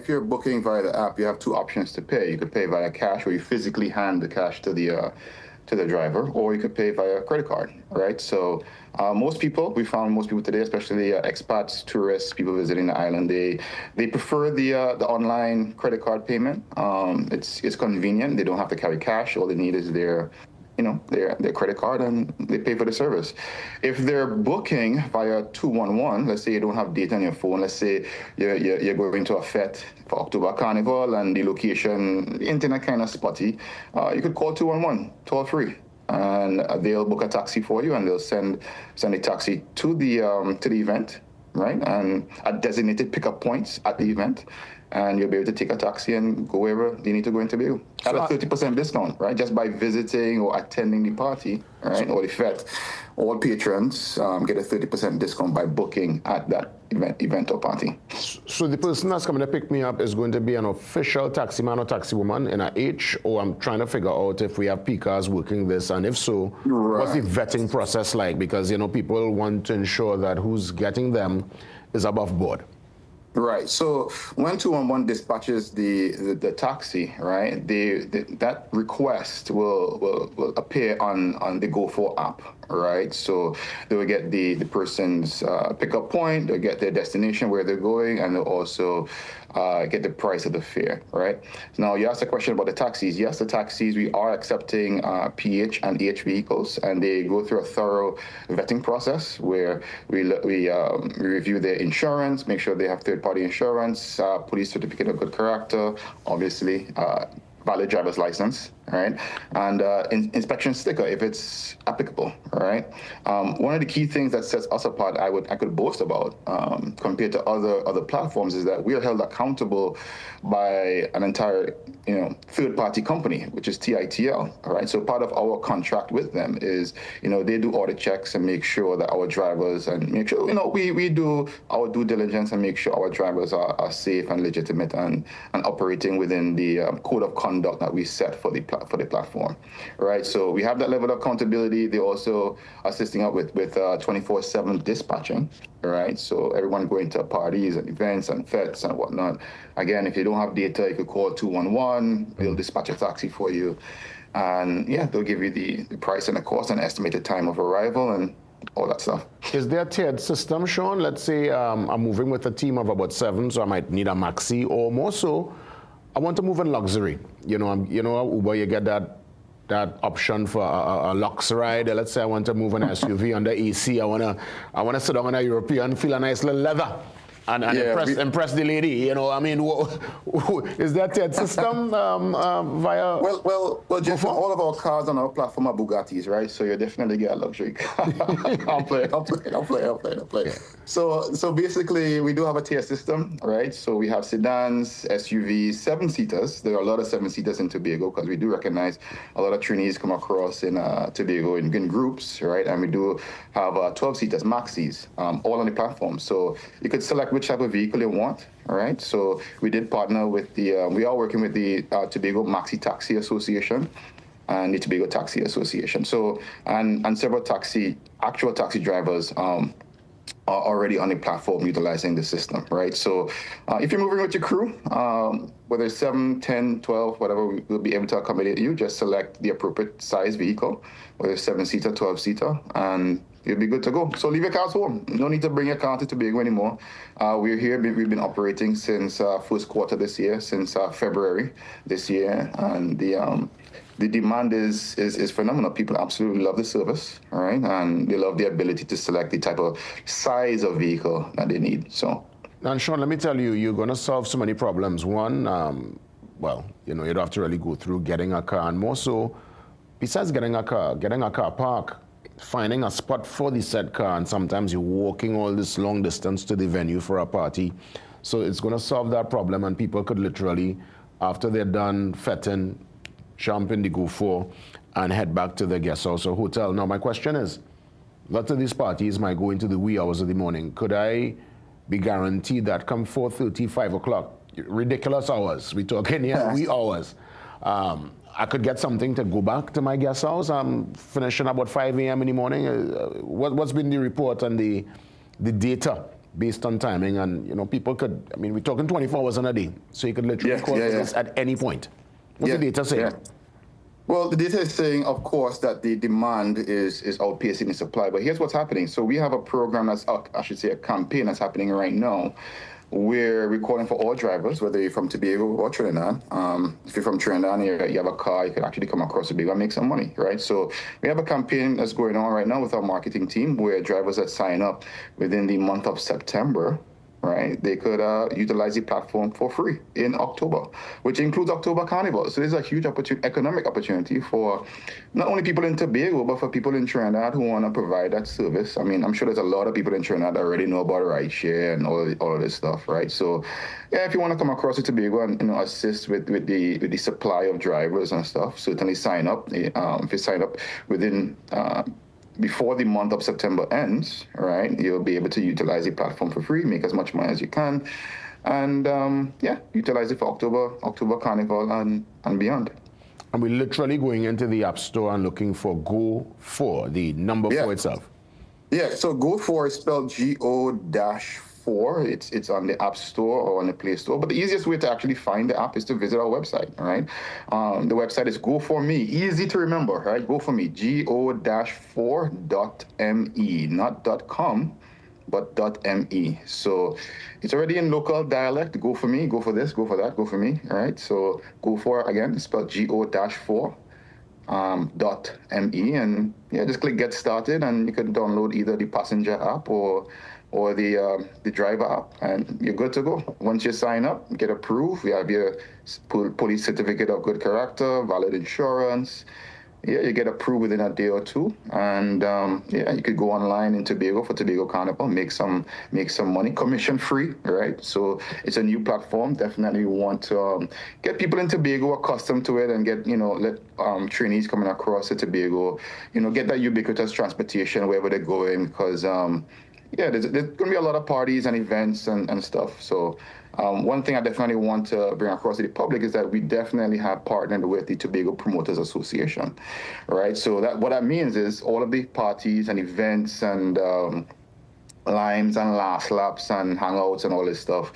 you're booking via the app, you have two options to pay. You could pay via cash, where you physically hand the cash to the driver, or you could pay via credit card, right? So we found most people today, especially expats, tourists, people visiting the island, they prefer the online credit card payment. It's convenient. They don't have to carry cash. All they need is their credit card, and they pay for the service. If they're booking via 211, let's say you don't have data on your phone, let's say you're going to a fete for October Carnival and the location, the internet kind of spotty, you could call 211, toll free, and they'll book a taxi for you, and they'll send a taxi to the event, right? And at designated pickup points at the event. And you'll be able to take a taxi and go wherever you need to go in Tobago. At a 30% discount, right? Just by visiting or attending the party, right? Or the fete. All patrons get a 30% discount by booking at that event or party. So the person that's coming to pick me up is going to be an official taxi man or taxi woman in a H, or I'm trying to figure out if we have PCARs working this, and if so, what's the vetting process like? Because, people want to ensure that who's getting them is above board. Right. So when 211 dispatches the taxi, right, that request will appear on the Go4 app, right? So they will get the person's pickup point, they'll get their destination where they're going, and they'll also get the price of the fare, right? Now, you asked a question about the taxis. Yes, the taxis, we are accepting PH and EH vehicles, and they go through a thorough vetting process where we review their insurance, make sure they have third-party insurance, police certificate of good character, obviously, valid driver's license, right? And inspection sticker if it's applicable, right? One of the key things that sets us apart, I could boast about compared to other platforms, is that we are held accountable by an entire third-party company, which is TITL, all right? So part of our contract with them is, they do audit checks and make sure that our drivers, and make sure, we do our due diligence and make sure our drivers are safe and legitimate and operating within the code of conduct that we set for the platform, right? So we have that level of accountability. They're also assisting us with 24/7 dispatching, right? So everyone going to parties and events and fetes and whatnot. Again, if you don't have data, you could call 211. They'll dispatch a taxi for you. And yeah, they'll give you the price and the cost and estimated time of arrival and all that stuff. Is there a tiered system, Sean? Let's say I'm moving with a team of about 7, so I might need a maxi, or more so, I want to move in luxury. Uber, you get that option for a lux ride. Let's say I want to move an SUV under AC. I want to sit down on a European, feel a nice little leather. And impress the lady, is that a system via? Well, Jeff, all of our cars on our platform are Bugattis, right? So you definitely get a luxury car. I'll play. So basically, we do have a tier system, right? So we have sedans, SUVs, 7-seaters. There are a lot of 7-seaters in Tobago because we do recognize a lot of trainees come across in Tobago in groups, right? And we do have 12-seaters, maxis, all on the platform. So you could select which type of vehicle you want, all right? So we did partner with we are working with the Tobago Maxi Taxi Association and the Tobago Taxi Association. So, and several actual taxi drivers are already on the platform utilizing the system, right? So if you're moving with your crew, whether it's 7, 10, 12, whatever, we'll be able to accommodate you. Just select the appropriate size vehicle, whether it's 7-seater, 12-seater, and you'll be good to go. So leave your cars home. No need to bring your car to Tobago anymore. We're here. We've been operating since first quarter this year, since February this year, and the demand is phenomenal. People absolutely love the service, all right, and they love the ability to select the type of size of vehicle that they need. So. And Sean, let me tell you, you're going to solve so many problems. One, you don't have to really go through getting a car, and more so, besides getting a car park, finding a spot for the said car, and sometimes you're walking all this long distance to the venue for a party. So it's going to solve that problem, and people could literally, after they're done fetting, jump in the Go4 and head back to their guest house or hotel. Now, my question is, lots of these parties might go into the wee hours of the morning. Could I be guaranteed that come 4:30, 5 o'clock, ridiculous hours, we're talking here, wee hours, I could get something to go back to my guest house? I'm finishing about 5 a.m. in the morning. What's been the report and the data based on timing? And, people could, we're talking 24 hours in a day. So you could literally call this at any point. What's the data saying? Yeah. Well, the data is saying, of course, that the demand is outpacing the supply. But here's what's happening. So we have a program that's, a campaign that's happening right now. We're recording for all drivers, whether you're from Tobago or Trinidad. If you're from Trinidad and you have a car, you can actually come across Tobago and make some money, right? So we have a campaign that's going on right now with our marketing team where drivers that sign up within the month of September, right, they could utilize the platform for free in October, which includes October Carnival. So there's a huge economic opportunity for not only people in Tobago, but for people in Trinidad who want to provide that service. I'm sure there's a lot of people in Trinidad that already know about rideshare and all of this stuff, right? So, yeah, if you want to come across to Tobago and assist with the supply of drivers and stuff, certainly sign up. If you sign up within before the month of September ends, right, you'll be able to utilize the platform for free, make as much money as you can, and utilize it for October Carnival and beyond. And we're literally going into the App Store and looking for Go4, the number 4 itself. Yeah, so Go4 is spelled Go-4. 4. It's on the App Store or on the Play Store. But the easiest way to actually find the app is to visit our website, right? The website is Go For Me. Easy to remember, right? Go For Me, go-4.me, not .com, but .me. So it's already in local dialect. Go for me, go for this, go for that, go for me, all right? So Go For, again, spelled go-4. .me, and yeah, just click Get Started, and you can download either the passenger app or the driver app, and you're good to go. Once you sign up, get approved, you have your police certificate of good character, valid insurance. Yeah, you get approved within a day or two, and yeah, you could go online in Tobago for Tobago Carnival, make some money, commission free, right? So it's a new platform. Definitely want to get people in Tobago accustomed to it, and get let trainees coming across to Tobago, get that ubiquitous transportation wherever they're going, because yeah, there's going to be a lot of parties and events and stuff. So one thing I definitely want to bring across to the public is that we definitely have partnered with the Tobago Promoters Association, right? So what that means is all of the parties and events and limes and last laps and hangouts and all this stuff,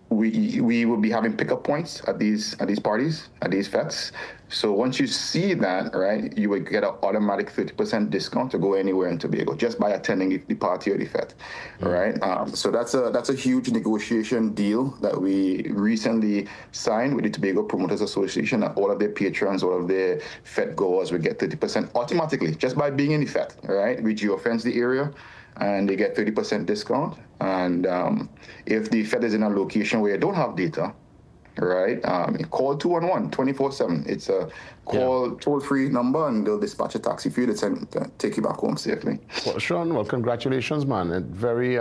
we will be having pickup points at these parties, at these fetes. So once you see that, right, you will get an automatic 30% discount to go anywhere in Tobago just by attending the party or the fete, right? So that's a huge negotiation deal that we recently signed with the Tobago Promoters Association. And all of their patrons, all of their fete goers will get 30% automatically just by being in the fete, right? We geofence the area, and they get 30% discount. And if the fete is in a location where you don't have data, right, call 211 24/7. It's a toll-free number, and they'll dispatch a taxi for you to take you back home safely. Well, Sean, well, congratulations, man. A very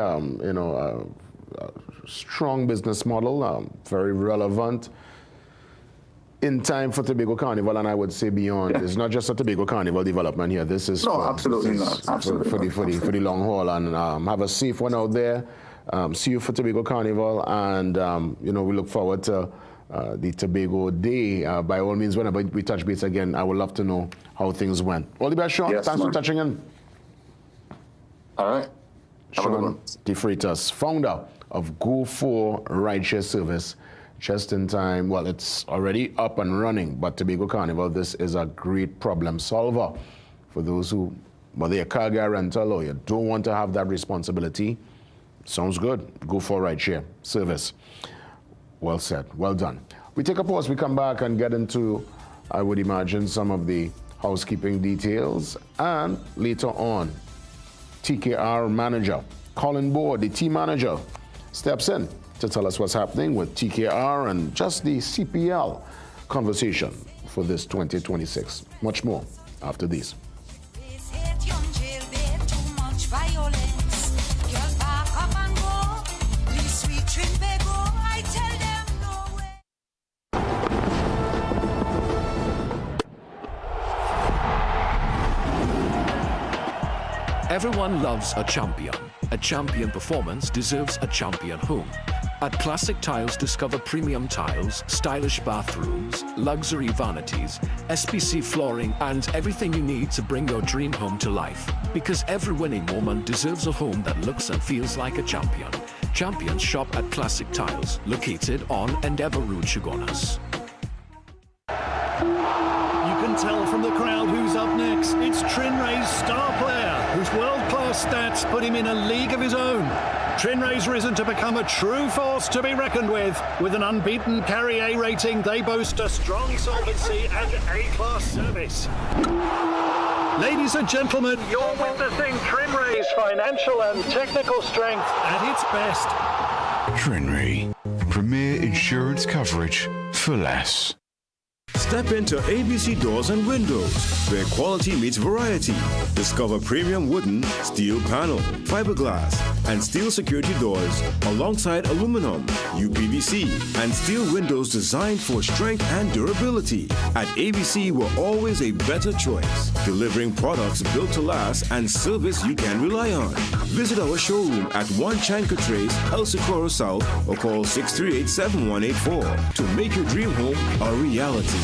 strong business model, very relevant in time for Tobago Carnival, and I would say beyond. It's not just a Tobago Carnival development here. This is absolutely not. Absolutely for the long haul. And have a safe one out there. See you for Tobago Carnival, and we look forward to the Tobago Day. By all means, whenever we touch base again, I would love to know how things went. All the best, Sean. Yes, thanks for touching in. All right. Sean De Freitas, founder of Go For Rideshare Service. Just in time, well, it's already up and running, but Tobago Carnival, this is a great problem solver for those who, whether you're a car guy rental or you don't want to have that responsibility. Sounds good. Go For Rideshare Service. Well said. Well done. We take a pause. We come back and get into, I would imagine, some of the housekeeping details. And later on, TKR manager, Colin Board, the team manager, steps in to tell us what's happening with TKR and just the CPL conversation for this 2026. Much more after these. Everyone loves a champion. A champion performance deserves a champion home. At Classic Tiles, discover premium tiles, stylish bathrooms, luxury vanities, SPC flooring, and everything you need to bring your dream home to life. Because every winning moment deserves a home that looks and feels like a champion. Champions shop at Classic Tiles, located on Endeavour Road, Chaguanas. You can tell from the crowd who's up next. It's Trinray's star player, whose world-class stats put him in a league of his own. Trinray's risen to become a true force to be reckoned with. With an unbeaten Carry A rating, they boast a strong solvency and A-class service. Ladies and gentlemen, you're witnessing Trinray's financial and technical strength at its best. Trinray, premier insurance coverage for less. Step into ABC Doors and Windows, where quality meets variety. Discover premium wooden, steel panel, fiberglass, and steel security doors alongside aluminum, UPVC, and steel windows designed for strength and durability. At ABC, we're always a better choice, delivering products built to last and service you can rely on. Visit our showroom at 1 Chanka Trace, El Socorro South, or call 638-7184 to make your dream home a reality.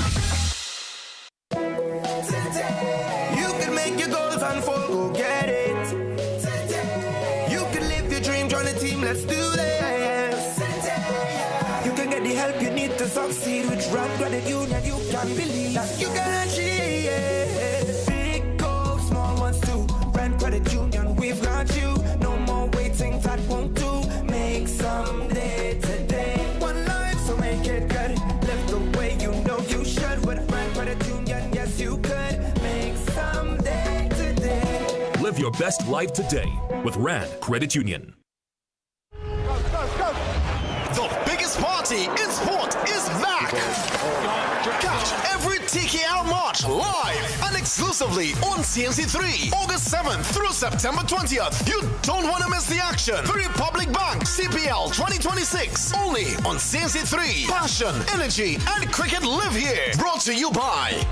You can make your goals unfold, go get it. You can live your dream, let's do this. You can get the help you need to succeed with Rand Credit Union. You can believe that you can achieve. Big goals, small ones too. Rand Credit Union, we've got you. No more waiting, that won't do. Make someday today. One life, so make it good. Live the way you know you should. With Rand Credit Union, yes you could. Make someday today. Live your best life today with Rand Credit Union. The biggest party in sport is back. Catch every TKR March live and exclusively on CNC3, August 7th through September 20th. You don't want to miss the action. The Republic Bank CPL 2026, only on CNC3. Passion, energy, and cricket live here. Brought to you by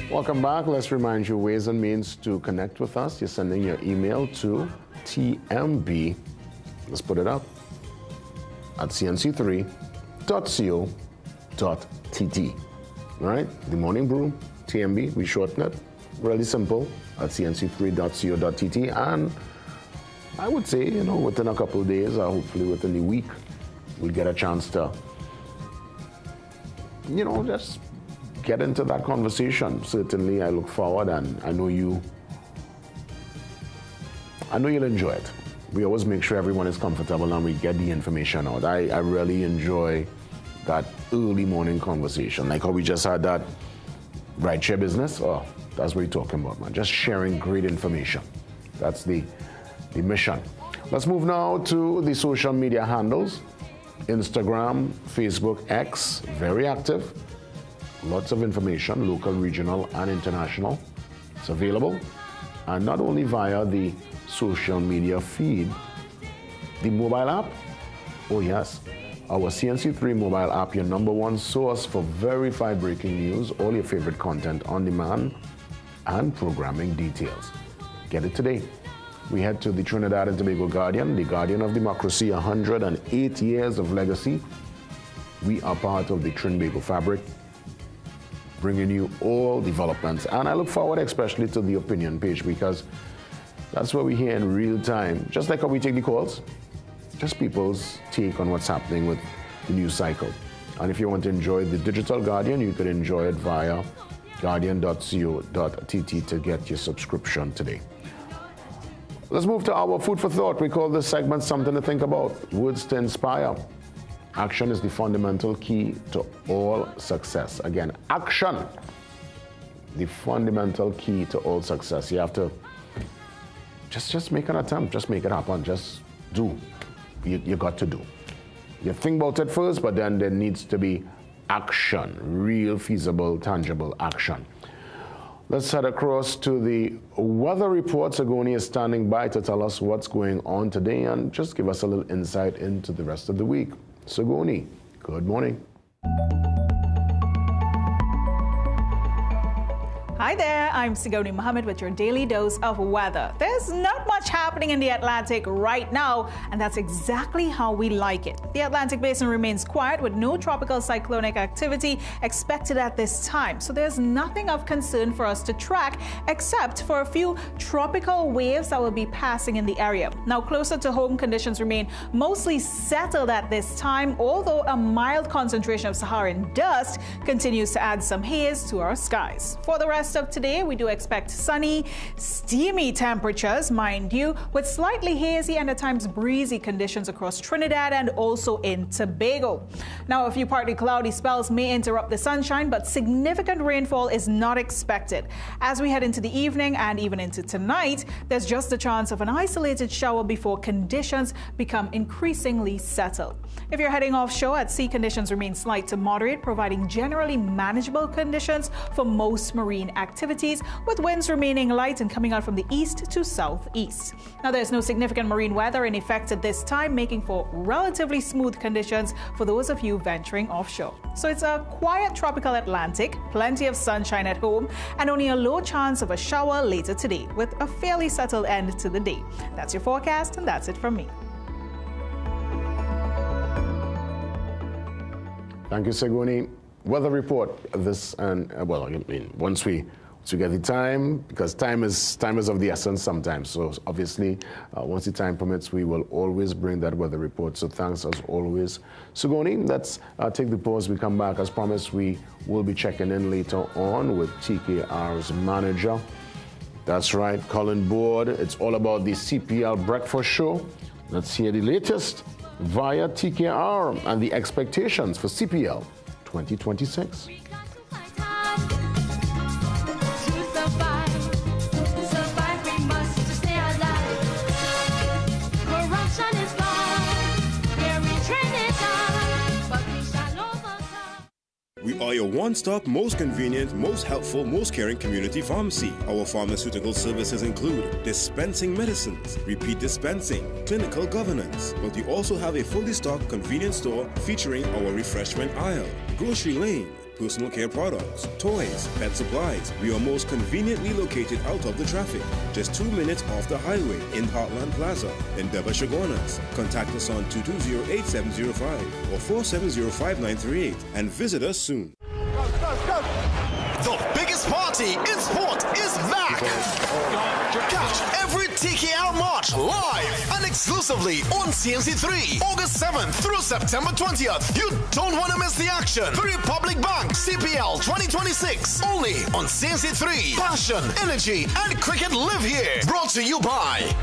Welcome back. Let's remind you ways and means to connect with us. You're sending your email to tmb, let's put it up, at cnc3.co.tt. All right? The Morning Brew, TMB, we shorten it. Really simple, at cnc3.co.tt. And I would say, you know, within a couple of days, or hopefully within the week, we'll get a chance to, you know, just get into that conversation. Certainly, I look forward, and I know you'll enjoy it. We always make sure everyone is comfortable and we get the information out. I really enjoy that early morning conversation, like how we just had that rideshare business. Oh, that's what you're talking about, man. Just sharing great information. That's the mission. Let's move now to the social media handles. Instagram, Facebook, X, very active. Lots of information, local, regional, and international. It's available, and not only via the social media feed, the mobile app. Oh yes, our CNC3 mobile app, your #1 source for verified breaking news, all your favorite content on demand, and programming details. Get it today. We head to the Trinidad and Tobago Guardian, the guardian of democracy, 108 years of legacy. We are part of the Trinbago fabric, bringing you all developments. And I look forward especially to the opinion page, because that's where we hear in real time, just like how we take the calls, just people's take on what's happening with the news cycle. And if you want to enjoy the digital Guardian, you could enjoy it via guardian.co.tt to get your subscription today. Let's move to our food for thought. We call this segment Something to Think About, Words to Inspire. Action is the fundamental key to all success. Again, action, the fundamental key to all success. You have to just make an attempt, just make it happen, just do. You got to do. You think about it first, but then there needs to be action, real, feasible, tangible action. Let's head across to the weather report. Sagoni is standing by to tell us what's going on today and just give us a little insight into the rest of the week. Sagoni, good morning. Hi there, I'm Sigoni Mohammed with your daily dose of weather. There's not much happening in the Atlantic right now, and that's exactly how we like it. The Atlantic Basin remains quiet with no tropical cyclonic activity expected at this time, so there's nothing of concern for us to track except for a few tropical waves that will be passing in the area. Now, closer to home, conditions remain mostly settled at this time, although a mild concentration of Saharan dust continues to add some haze to our skies. For the rest of today, we do expect sunny, steamy temperatures, mind you, with slightly hazy and at times breezy conditions across Trinidad and also in Tobago. Now, a few partly cloudy spells may interrupt the sunshine, but significant rainfall is not expected. As we head into the evening and even into tonight, there's just a chance of an isolated shower before conditions become increasingly settled. If you're heading offshore at sea, conditions remain slight to moderate, providing generally manageable conditions for most marine activities. activities, with winds remaining light and coming out from the east to southeast. Now, there's no significant marine weather in effect at this time, making for relatively smooth conditions for those of you venturing offshore. So it's a quiet tropical Atlantic, plenty of sunshine at home, and only a low chance of a shower later today, with a fairly settled end to the day. That's your forecast, and that's it from me. Thank you, Segoni. Weather report. This and once we get the time, because time is of the essence sometimes. So obviously, once the time permits, we will always bring that weather report. So thanks as always, Segoni. Let's take the pause. We come back as promised. We will be checking in later on with TKR's manager. That's right, Colin Board. It's all about the CPL Breakfast Show. Let's hear the latest via TKR and the expectations for CPL 2026. We are your one-stop, most convenient, most helpful, most caring community pharmacy. Our pharmaceutical services include dispensing medicines, repeat dispensing, clinical governance, but we also have a fully stocked convenience store featuring our refreshment aisle, grocery lane, personal care products, toys, pet supplies. We are most conveniently located out of the traffic, just 2 minutes off the highway in Heartland Plaza in Deva Chaguanas. Contact us on 220-8705 or 470-5938 and visit us soon. The biggest party in sport is back. Catch every TKR March live and exclusively on CNC3, August 7th through September 20th. You don't want to miss the action. The Republic Bank CPL 2026, only on CNC3. Passion, energy, and cricket live here. Brought to you by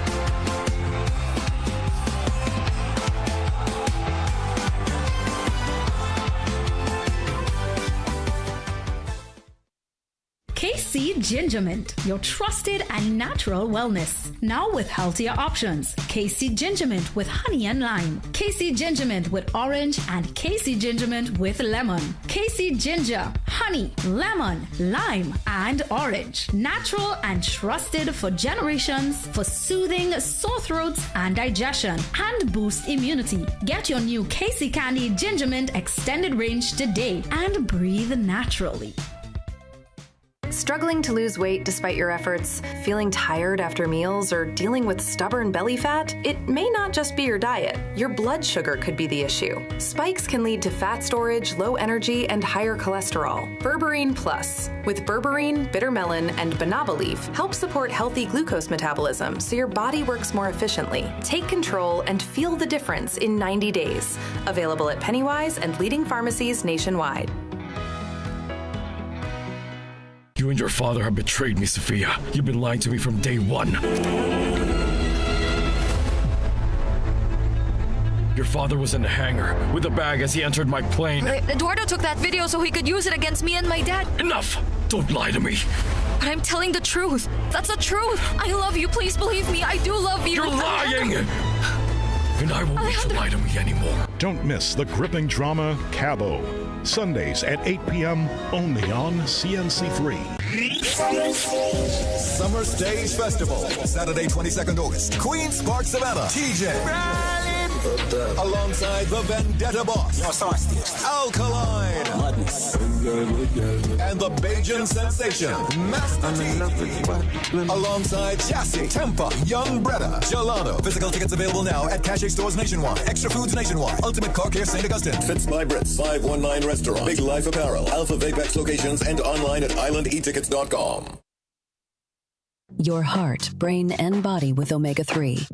KC Ginger Mint, your trusted and natural wellness. Now with healthier options. KC Ginger Mint with honey and lime. KC Ginger Mint with orange and KC Ginger Mint with lemon. KC Ginger, honey, lemon, lime, and orange. Natural and trusted for generations for soothing sore throats and digestion and boost immunity. Get your new KC Candy Ginger Mint extended range today and breathe naturally. Struggling to lose weight despite your efforts, feeling tired after meals, or dealing with stubborn belly fat? It may not just be your diet. Your blood sugar could be the issue. Spikes can lead to fat storage, low energy, and higher cholesterol. Berberine Plus, with berberine, bitter melon, and banaba leaf, help support healthy glucose metabolism so your body works more efficiently. Take control and feel the difference in 90 days. Available at Pennywise and leading pharmacies nationwide. You and your father have betrayed me, Sophia. You've been lying to me from day one. Your father was in the hangar with a bag as he entered my plane. Eduardo took that video so he could use it against me and my dad. Enough! Don't lie to me. But I'm telling the truth. That's the truth. I love you. Please believe me. I do love you. You're lying! And I won't let you lie to me anymore. Don't miss the gripping drama Cabo. Sundays at 8 p.m. only on CNC3. Summer Stage Festival, Saturday, 22nd August. Queen's Park, Savannah. TJ. Alongside the Vendetta Boss. Alkaline. And the Bajan Sensation. Master T. Alongside Chassis, Tempa, Young Bretta, Gelano. Physical tickets available now at Cache stores nationwide. Extra Foods nationwide. Ultimate Car Care St. Augustine. Fits by Brits, 519 Restaurant. Big Life Apparel. Alpha Vapex locations and online at islandetickets.com. Your heart, brain, and body with omega-3.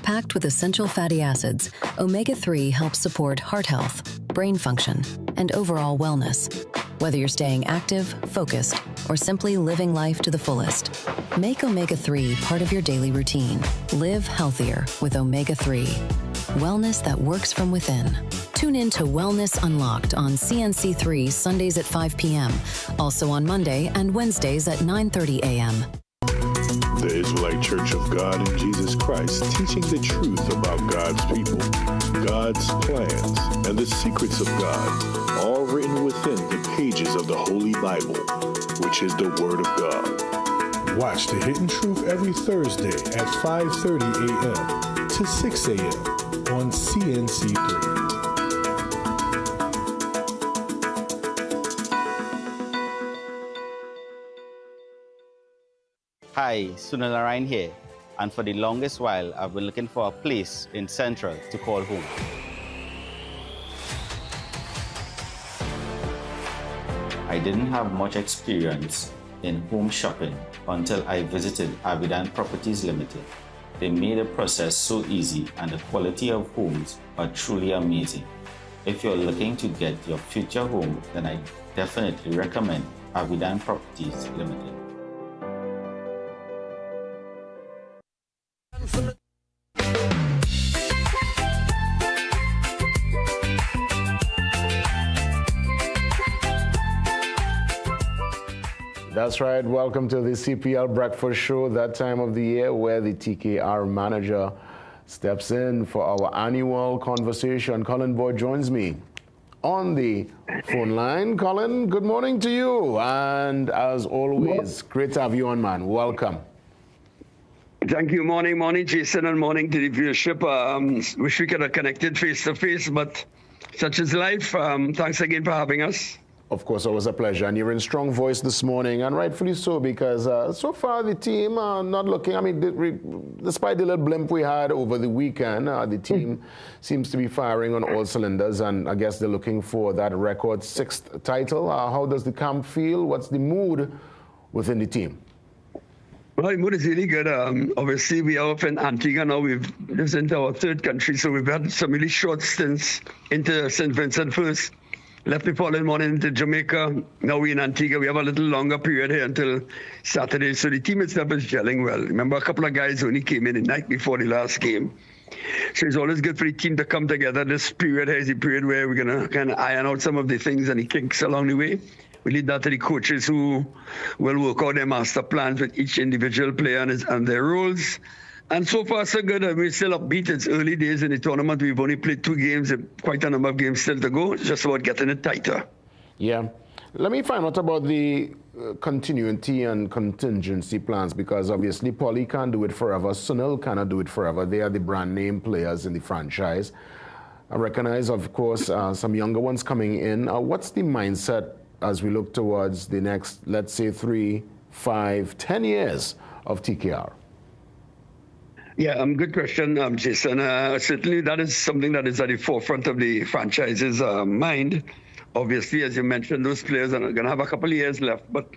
Packed with essential fatty acids, omega-3 helps support heart health, brain function, and overall wellness. Whether you're staying active, focused, or simply living life to the fullest, make omega-3 part of your daily routine. Live healthier with omega-3. Wellness that works from within. Tune in to Wellness Unlocked on CNC3 Sundays at 5 p.m., also on Monday and Wednesdays at 9:30 a.m. The Israelite Church of God in Jesus Christ, teaching the truth about God's people, God's plans, and the secrets of God, all written within the pages of the Holy Bible, which is the Word of God. Watch The Hidden Truth every Thursday at 5:30 a.m. to 6 a.m. on CNC3. Hi, Sunil Narayan here, and for the longest while, I've been looking for a place in Central to call home. I didn't have much experience in home shopping until I visited Avidan Properties Limited. They made the process so easy, and the quality of homes are truly amazing. If you're looking to get your future home, then I definitely recommend Avidan Properties Limited. That's right. Welcome to the CPL Breakfast Show, that time of the year where the TKR manager steps in for our annual conversation. Colin Boyd joins me on the phone line. Colin, good morning to you. And as always, great to have you on, man. Welcome. Thank you. Morning, Jason, and morning to the viewership. Wish we could have connected face-to-face, but such is life. Thanks again for having us. Of course, always a pleasure. And you're in strong voice this morning, and rightfully so, because so far the team not looking, I mean, despite the little blimp we had over the weekend, the team seems to be firing on all cylinders, and I guess they're looking for that record 6th title. How does the camp feel? What's the mood within the team? Well, the mood is really good. Obviously, we are up in Antigua now. This is into our 3rd country, so we've had some really short stints into St. Vincent first. Left the following morning into Jamaica. Now we're in Antigua. We have a little longer period here until Saturday. So the team itself is gelling well. Remember, a couple of guys only came in the night before the last game. So it's always good for the team to come together. This period here is the period where we're going to kind of iron out some of the things and the kinks along the way. We leave that to the coaches who will work out their master plans with each individual player and their roles. And so far, so good. We're still upbeat. It's early days in the tournament. We've only played 2 games, quite a number of games still to go. It's just about getting it tighter. Yeah. Let me find out about the continuity and contingency plans, because obviously Paulie can't do it forever. Sunil cannot do it forever. They are the brand name players in the franchise. I recognize, of course, some younger ones coming in. What's the mindset as we look towards the next, let's say, 3, 5, 10 years of TKR? Yeah, good question, Jason. Certainly that is something that is at the forefront of the franchise's mind. Obviously, as you mentioned, those players are going to have a couple of years left, but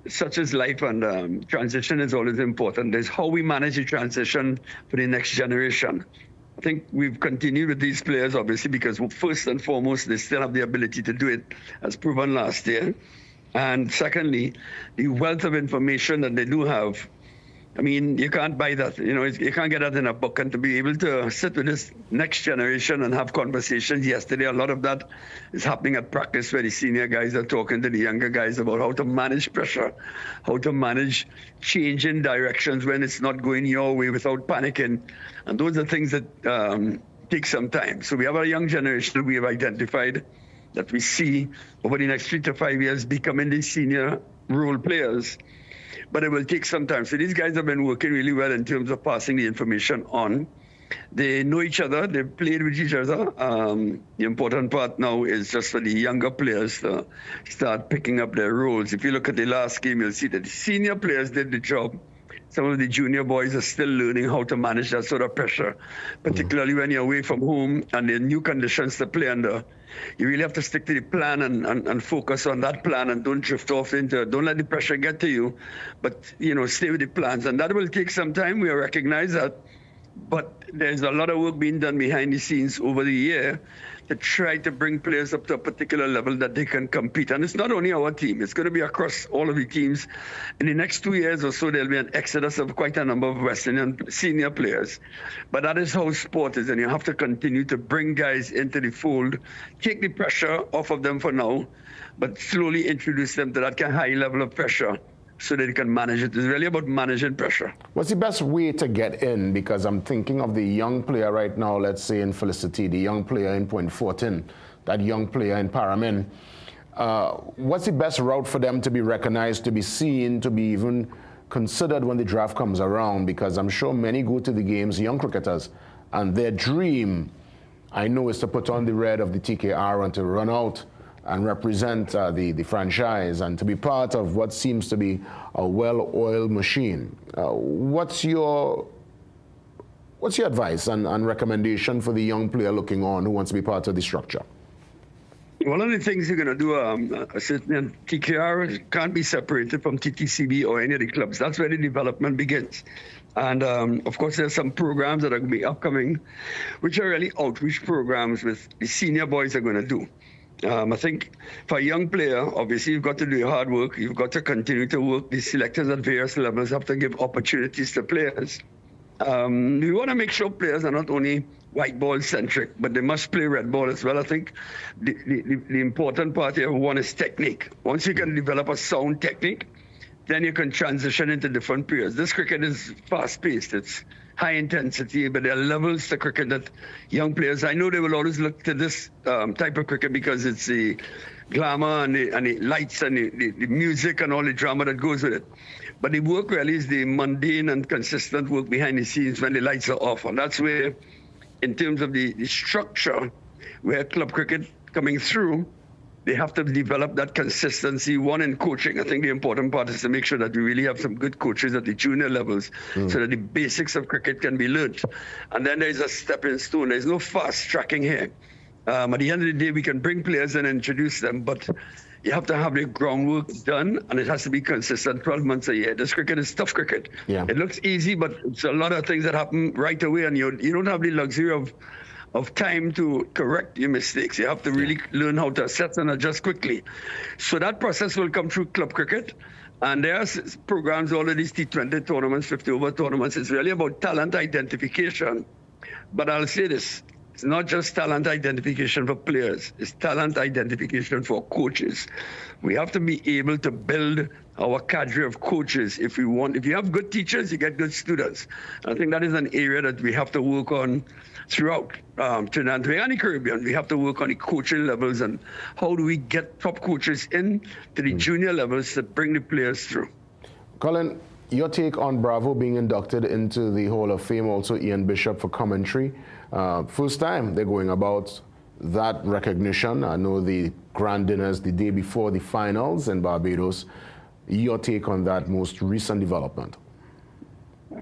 such is life, and transition is always important. There's how we manage the transition for the next generation. I think we've continued with these players, obviously, because first and foremost, they still have the ability to do it, as proven last year. And secondly, the wealth of information that they do have, I mean, you can't buy that. You know, you can't get that in a book. And to be able to sit with this next generation and have conversations yesterday, a lot of that is happening at practice, where the senior guys are talking to the younger guys about how to manage pressure, how to manage changing directions when it's not going your way without panicking. And those are things that take some time. So we have a young generation we have identified that we see over the next 3 to 5 years becoming the senior role players. But it will take some time. So these guys have been working really well in terms of passing the information on. They know each other. They've played with each other. The important part now is just for the younger players to start picking up their roles. If you look at the last game, you'll see that the senior players did the job. Some of the junior boys are still learning how to manage that sort of pressure, particularly when you're away from home and the new conditions to play under. You really have to stick to the plan and focus on that plan, and don't drift off into it. Don't let the pressure get to you, but, you know, stay with the plans. And that will take some time. We recognize that. But there's a lot of work being done behind the scenes over the year to try to bring players up to a particular level that they can compete. And it's not only our team, it's going to be across all of the teams. In the next 2 years or so, there'll be an exodus of quite a number of West Indian senior players. But that is how sport is, and you have to continue to bring guys into the fold, take the pressure off of them for now, but slowly introduce them to that kind of high level of pressure so that they can manage it. It's really about managing pressure. What's the best way to get in? Because I'm thinking of the young player right now, let's say in Felicity, the young player in Point Fortin, that young player in Paramin. what's the best route for them to be recognized, to be seen, to be even considered when the draft comes around? Because I'm sure many go to the games, young cricketers, and their dream, I know, is to put on the red of the TKR and to run out and represent the franchise and to be part of what seems to be a well-oiled machine. What's your advice and recommendation for the young player looking on who wants to be part of the structure? One of the things you're going to do, TKR can't be separated from TTCB or any of the clubs. That's where the development begins. And of course, there's some programs that are going to be upcoming, which are really outreach programs with the senior boys are going to do. I think for a young player, obviously, you've got to do your hard work. You've got to continue to work. The selectors at various levels have to give opportunities to players. We want to make sure players are not only white ball centric, but they must play red ball as well. I think the important part here, one is technique. Once you can develop a sound technique, then you can transition into different periods. This cricket is fast paced. It's high intensity, but there are levels to cricket that young players, I know they will always look to this type of cricket because it's the glamour and the lights and the music and all the drama that goes with it. But the work really is the mundane and consistent work behind the scenes when the lights are off. And that's where, in terms of the structure, where club cricket coming through, they have to develop that consistency. One, in coaching. I think the important part is to make sure that we really have some good coaches at the junior levels so that the basics of cricket can be learned. And then there's a stepping stone. There's no fast tracking here. At the end of the day, we can bring players and introduce them, but you have to have the groundwork done, and it has to be consistent 12 months a year. This cricket is tough cricket. Yeah. It looks easy, but it's a lot of things that happen right away, and you don't have the luxury of time to correct your mistakes. You have to really learn how to assess and adjust quickly. So that process will come through club cricket. And there are programs, all of these T20 tournaments, 50-over tournaments. It's really about talent identification. But I'll say this. It's not just talent identification for players. It's talent identification for coaches. We have to be able to build our cadre of coaches if you have good teachers, you get good students. I think that is an area that we have to work on throughout Trinidad and the Caribbean. We have to work on the coaching levels and how do we get top coaches in to the junior levels to bring the players through. Colin, your take on Bravo being inducted into the Hall of Fame, also Ian Bishop for commentary. First time they're going about that recognition. I know the grand dinners the day before the finals in Barbados. Your take on that most recent development?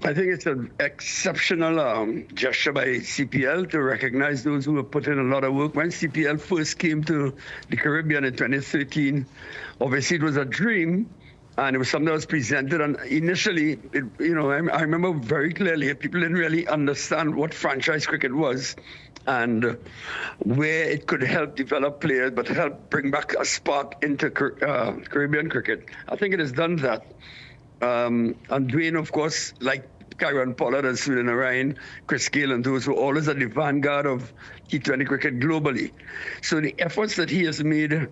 I think it's an exceptional gesture by CPL to recognize those who have put in a lot of work. When CPL first came to the Caribbean in 2013, obviously it was a dream, and it was something that was presented. And initially, I remember very clearly, people didn't really understand what franchise cricket was and where it could help develop players, but help bring back a spark into Caribbean cricket. I think it has done that. And Dwayne, of course, like Kyron Pollard and Sweden Orion, Chris Gale, and those who are always at the vanguard of T20 cricket globally. So the efforts that he has made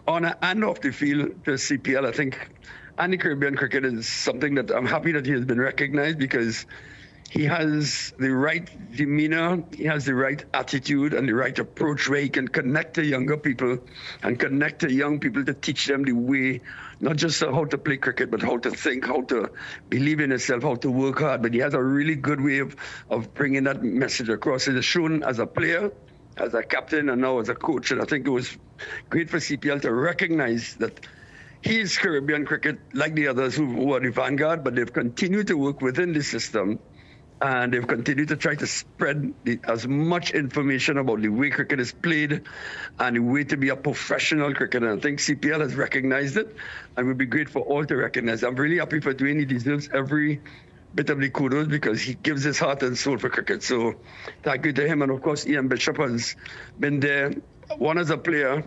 on and off the field to CPL, I think, and the Caribbean cricket is something that I'm happy that he has been recognized because he has the right demeanor, he has the right attitude and the right approach where he can connect to younger people and connect to young people to teach them the way, not just how to play cricket, but how to think, how to believe in yourself, how to work hard. But he has a really good way of bringing that message across. It is shown as a player, as a captain, and now as a coach. And I think it was great for CPL to recognize that he is Caribbean cricket like the others who are the vanguard, but they've continued to work within the system. And they've continued to try to spread as much information about the way cricket is played and the way to be a professional cricketer. And I think CPL has recognized it, and would be great for all to recognize it. I'm really happy for Dwayne. He deserves every bit of the kudos because he gives his heart and soul for cricket. So thank you to him. And of course, Ian Bishop has been there. One as a player,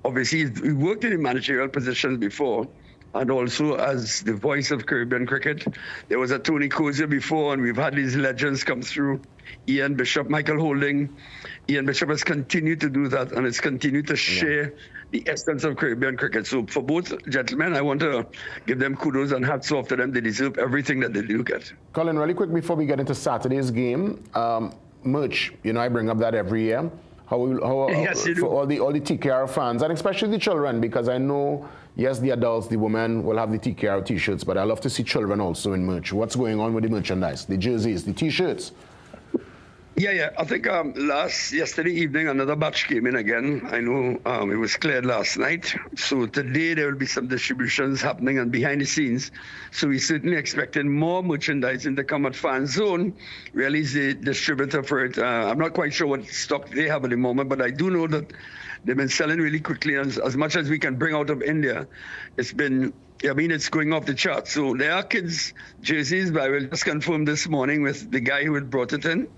obviously, he worked in the managerial positions before, and also as the voice of Caribbean cricket. There was a Tony Cozier before, and we've had these legends come through. Ian Bishop, Michael Holding. Ian Bishop has continued to do that, and has continued to share the essence of Caribbean cricket. So for both gentlemen, I want to give them kudos and hats off to them. They deserve everything that they do get. Colin, really quick before we get into Saturday's game, merch, I bring up that every year. Yes, you do. For all the TKR fans, and especially the children, because I know, yes, the adults, the women will have the TKR T-shirts, but I love to see children also in merch. What's going on with the merchandise, the jerseys, the T-shirts? Yeah. I think yesterday evening, another batch came in again. I know it was cleared last night. So today there will be some distributions happening and behind the scenes. So we certainly expecting more merchandising to come at Fan Zone. Really is the distributor for it. I'm not quite sure what stock they have at the moment, but I do know that they've been selling really quickly. And as much as we can bring out of India, it's going off the chart. So there are kids' jerseys, but I will just confirm this morning with the guy who had brought it in.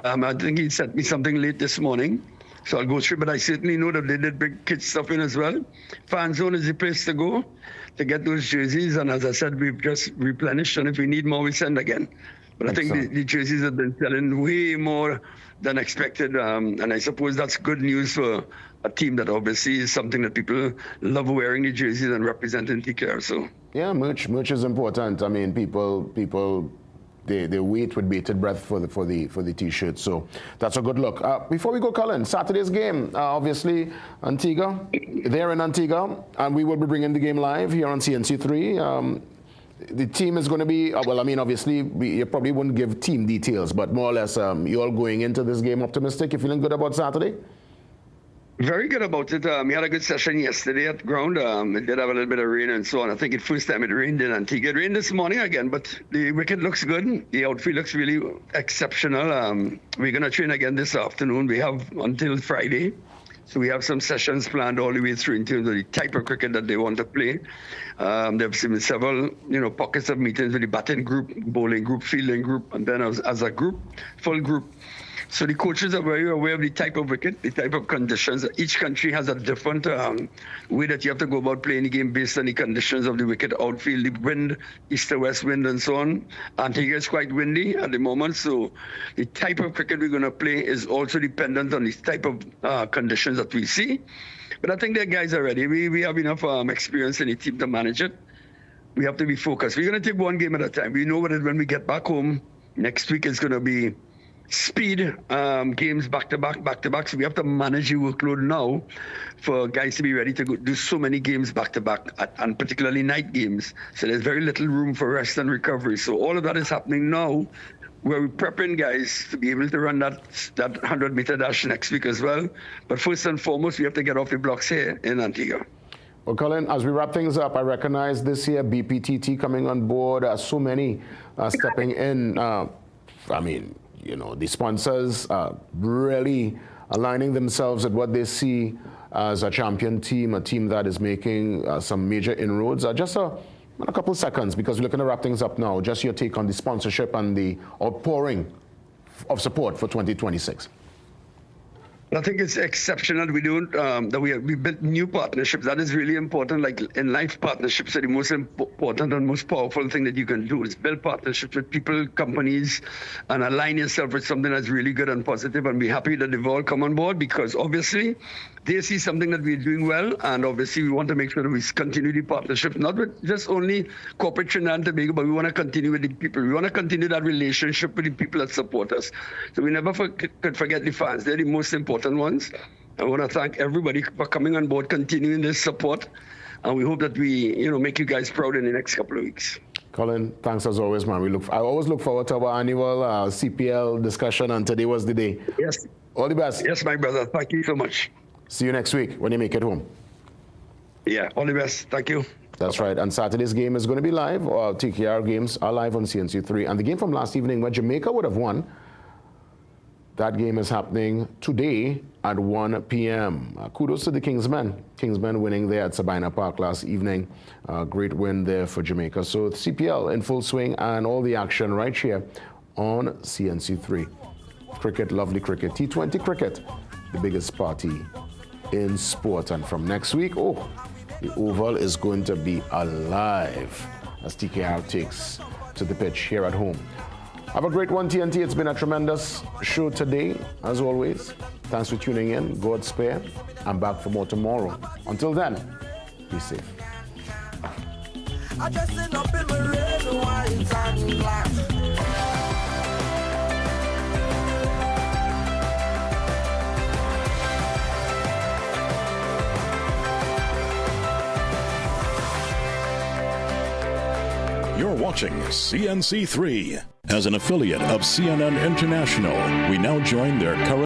I think he sent me something late this morning, so I'll go through. But I certainly know that they did bring kids stuff in as well. Fan Zone is the place to go to get those jerseys. And as I said, we've just replenished. And if we need more, we send again. But I think the jerseys have been selling way more than expected. And I suppose that's good news for a team that obviously is something that people love wearing the jerseys and representing TKR. So yeah, merch is important. I mean, people. They wait with bated breath for the T-shirt, so that's a good look. Before we go, Colin, Saturday's game, obviously Antigua, they're in Antigua, and we will be bringing the game live here on CNC3. The team is going to be, obviously you probably wouldn't give team details, but more or less you're all going into this game optimistic. You feeling good about Saturday? Very good about it. We had a good session yesterday at ground. It did have a little bit of rain and so on. I think it's first time it rained in Antigua. It rained this morning again, but the wicket looks good. The outfield looks really exceptional. We're going to train again this afternoon. We have until Friday. So we have some sessions planned all the way through in terms of the type of cricket that they want to play. There have been several, pockets of meetings with the batting group, bowling group, fielding group, and then as a group, full group. So the coaches are very aware of the type of wicket, the type of conditions. Each country has a different way that you have to go about playing the game based on the conditions of the wicket, outfield, the wind, east to west wind, and so on. Antigua is quite windy at the moment, so the type of cricket we're going to play is also dependent on the type of conditions that we see. But I think the guys are ready. We have enough experience in the team to manage it. We have to be focused. We're going to take one game at a time. We know what when we get back home next week, it's going to be speed games back to back. So we have to manage the workload now for guys to be ready to do so many games back to back, and particularly night games. So there's very little room for rest and recovery. So all of that is happening now, where we're prepping guys to be able to run that 100-meter dash next week as well. But first and foremost, we have to get off the blocks here in Antigua. Well, Colin, as we wrap things up, I recognize this year BPTT coming on board, so many stepping in. The sponsors are really aligning themselves at what they see as a champion team, a team that is making some major inroads. Just a couple seconds, because we're looking to wrap things up now. Just your take on the sponsorship and the outpouring of support for 2026. I think it's exceptional. We built new partnerships. That is really important. Like in life, partnerships are the most important and most powerful thing that you can do is build partnerships with people, companies, and align yourself with something that's really good and positive. And be happy that they've all come on board, because obviously they see something that we're doing well, and obviously we want to make sure that we continue the partnership, not with just only corporate Trinidad and Tobago, but we want to continue with the people. We want to continue that relationship with the people that support us. So we never could forget the fans. They're the most important ones. I want to thank everybody for coming on board, continuing this support, and we hope that we, make you guys proud in the next couple of weeks. Colin, thanks as always, man. I always look forward to our annual CPL discussion, and today was the day. Yes. All the best. Yes, my brother. Thank you so much. See you next week when you make it home. Yeah, all the best. Thank you. That's right. And Saturday's game is going to be live. TKR games are live on CNC3. And the game from last evening where Jamaica would have won, that game is happening today at 1 p.m. Kudos to the Kingsmen. Kingsmen winning there at Sabina Park last evening. Great win there for Jamaica. So CPL in full swing and all the action right here on CNC3. Cricket, lovely cricket. T20 cricket, the biggest party in sport. And from next week, the Oval is going to be alive as TKR takes to the pitch here at home. Have a great one, TNT. It's been a tremendous show today, as always. Thanks for tuning in. God spare. I'm back for more tomorrow. Until then, be safe. I dressing up in my red, white, and black. You're watching CNC3. As an affiliate of CNN International, we now join their current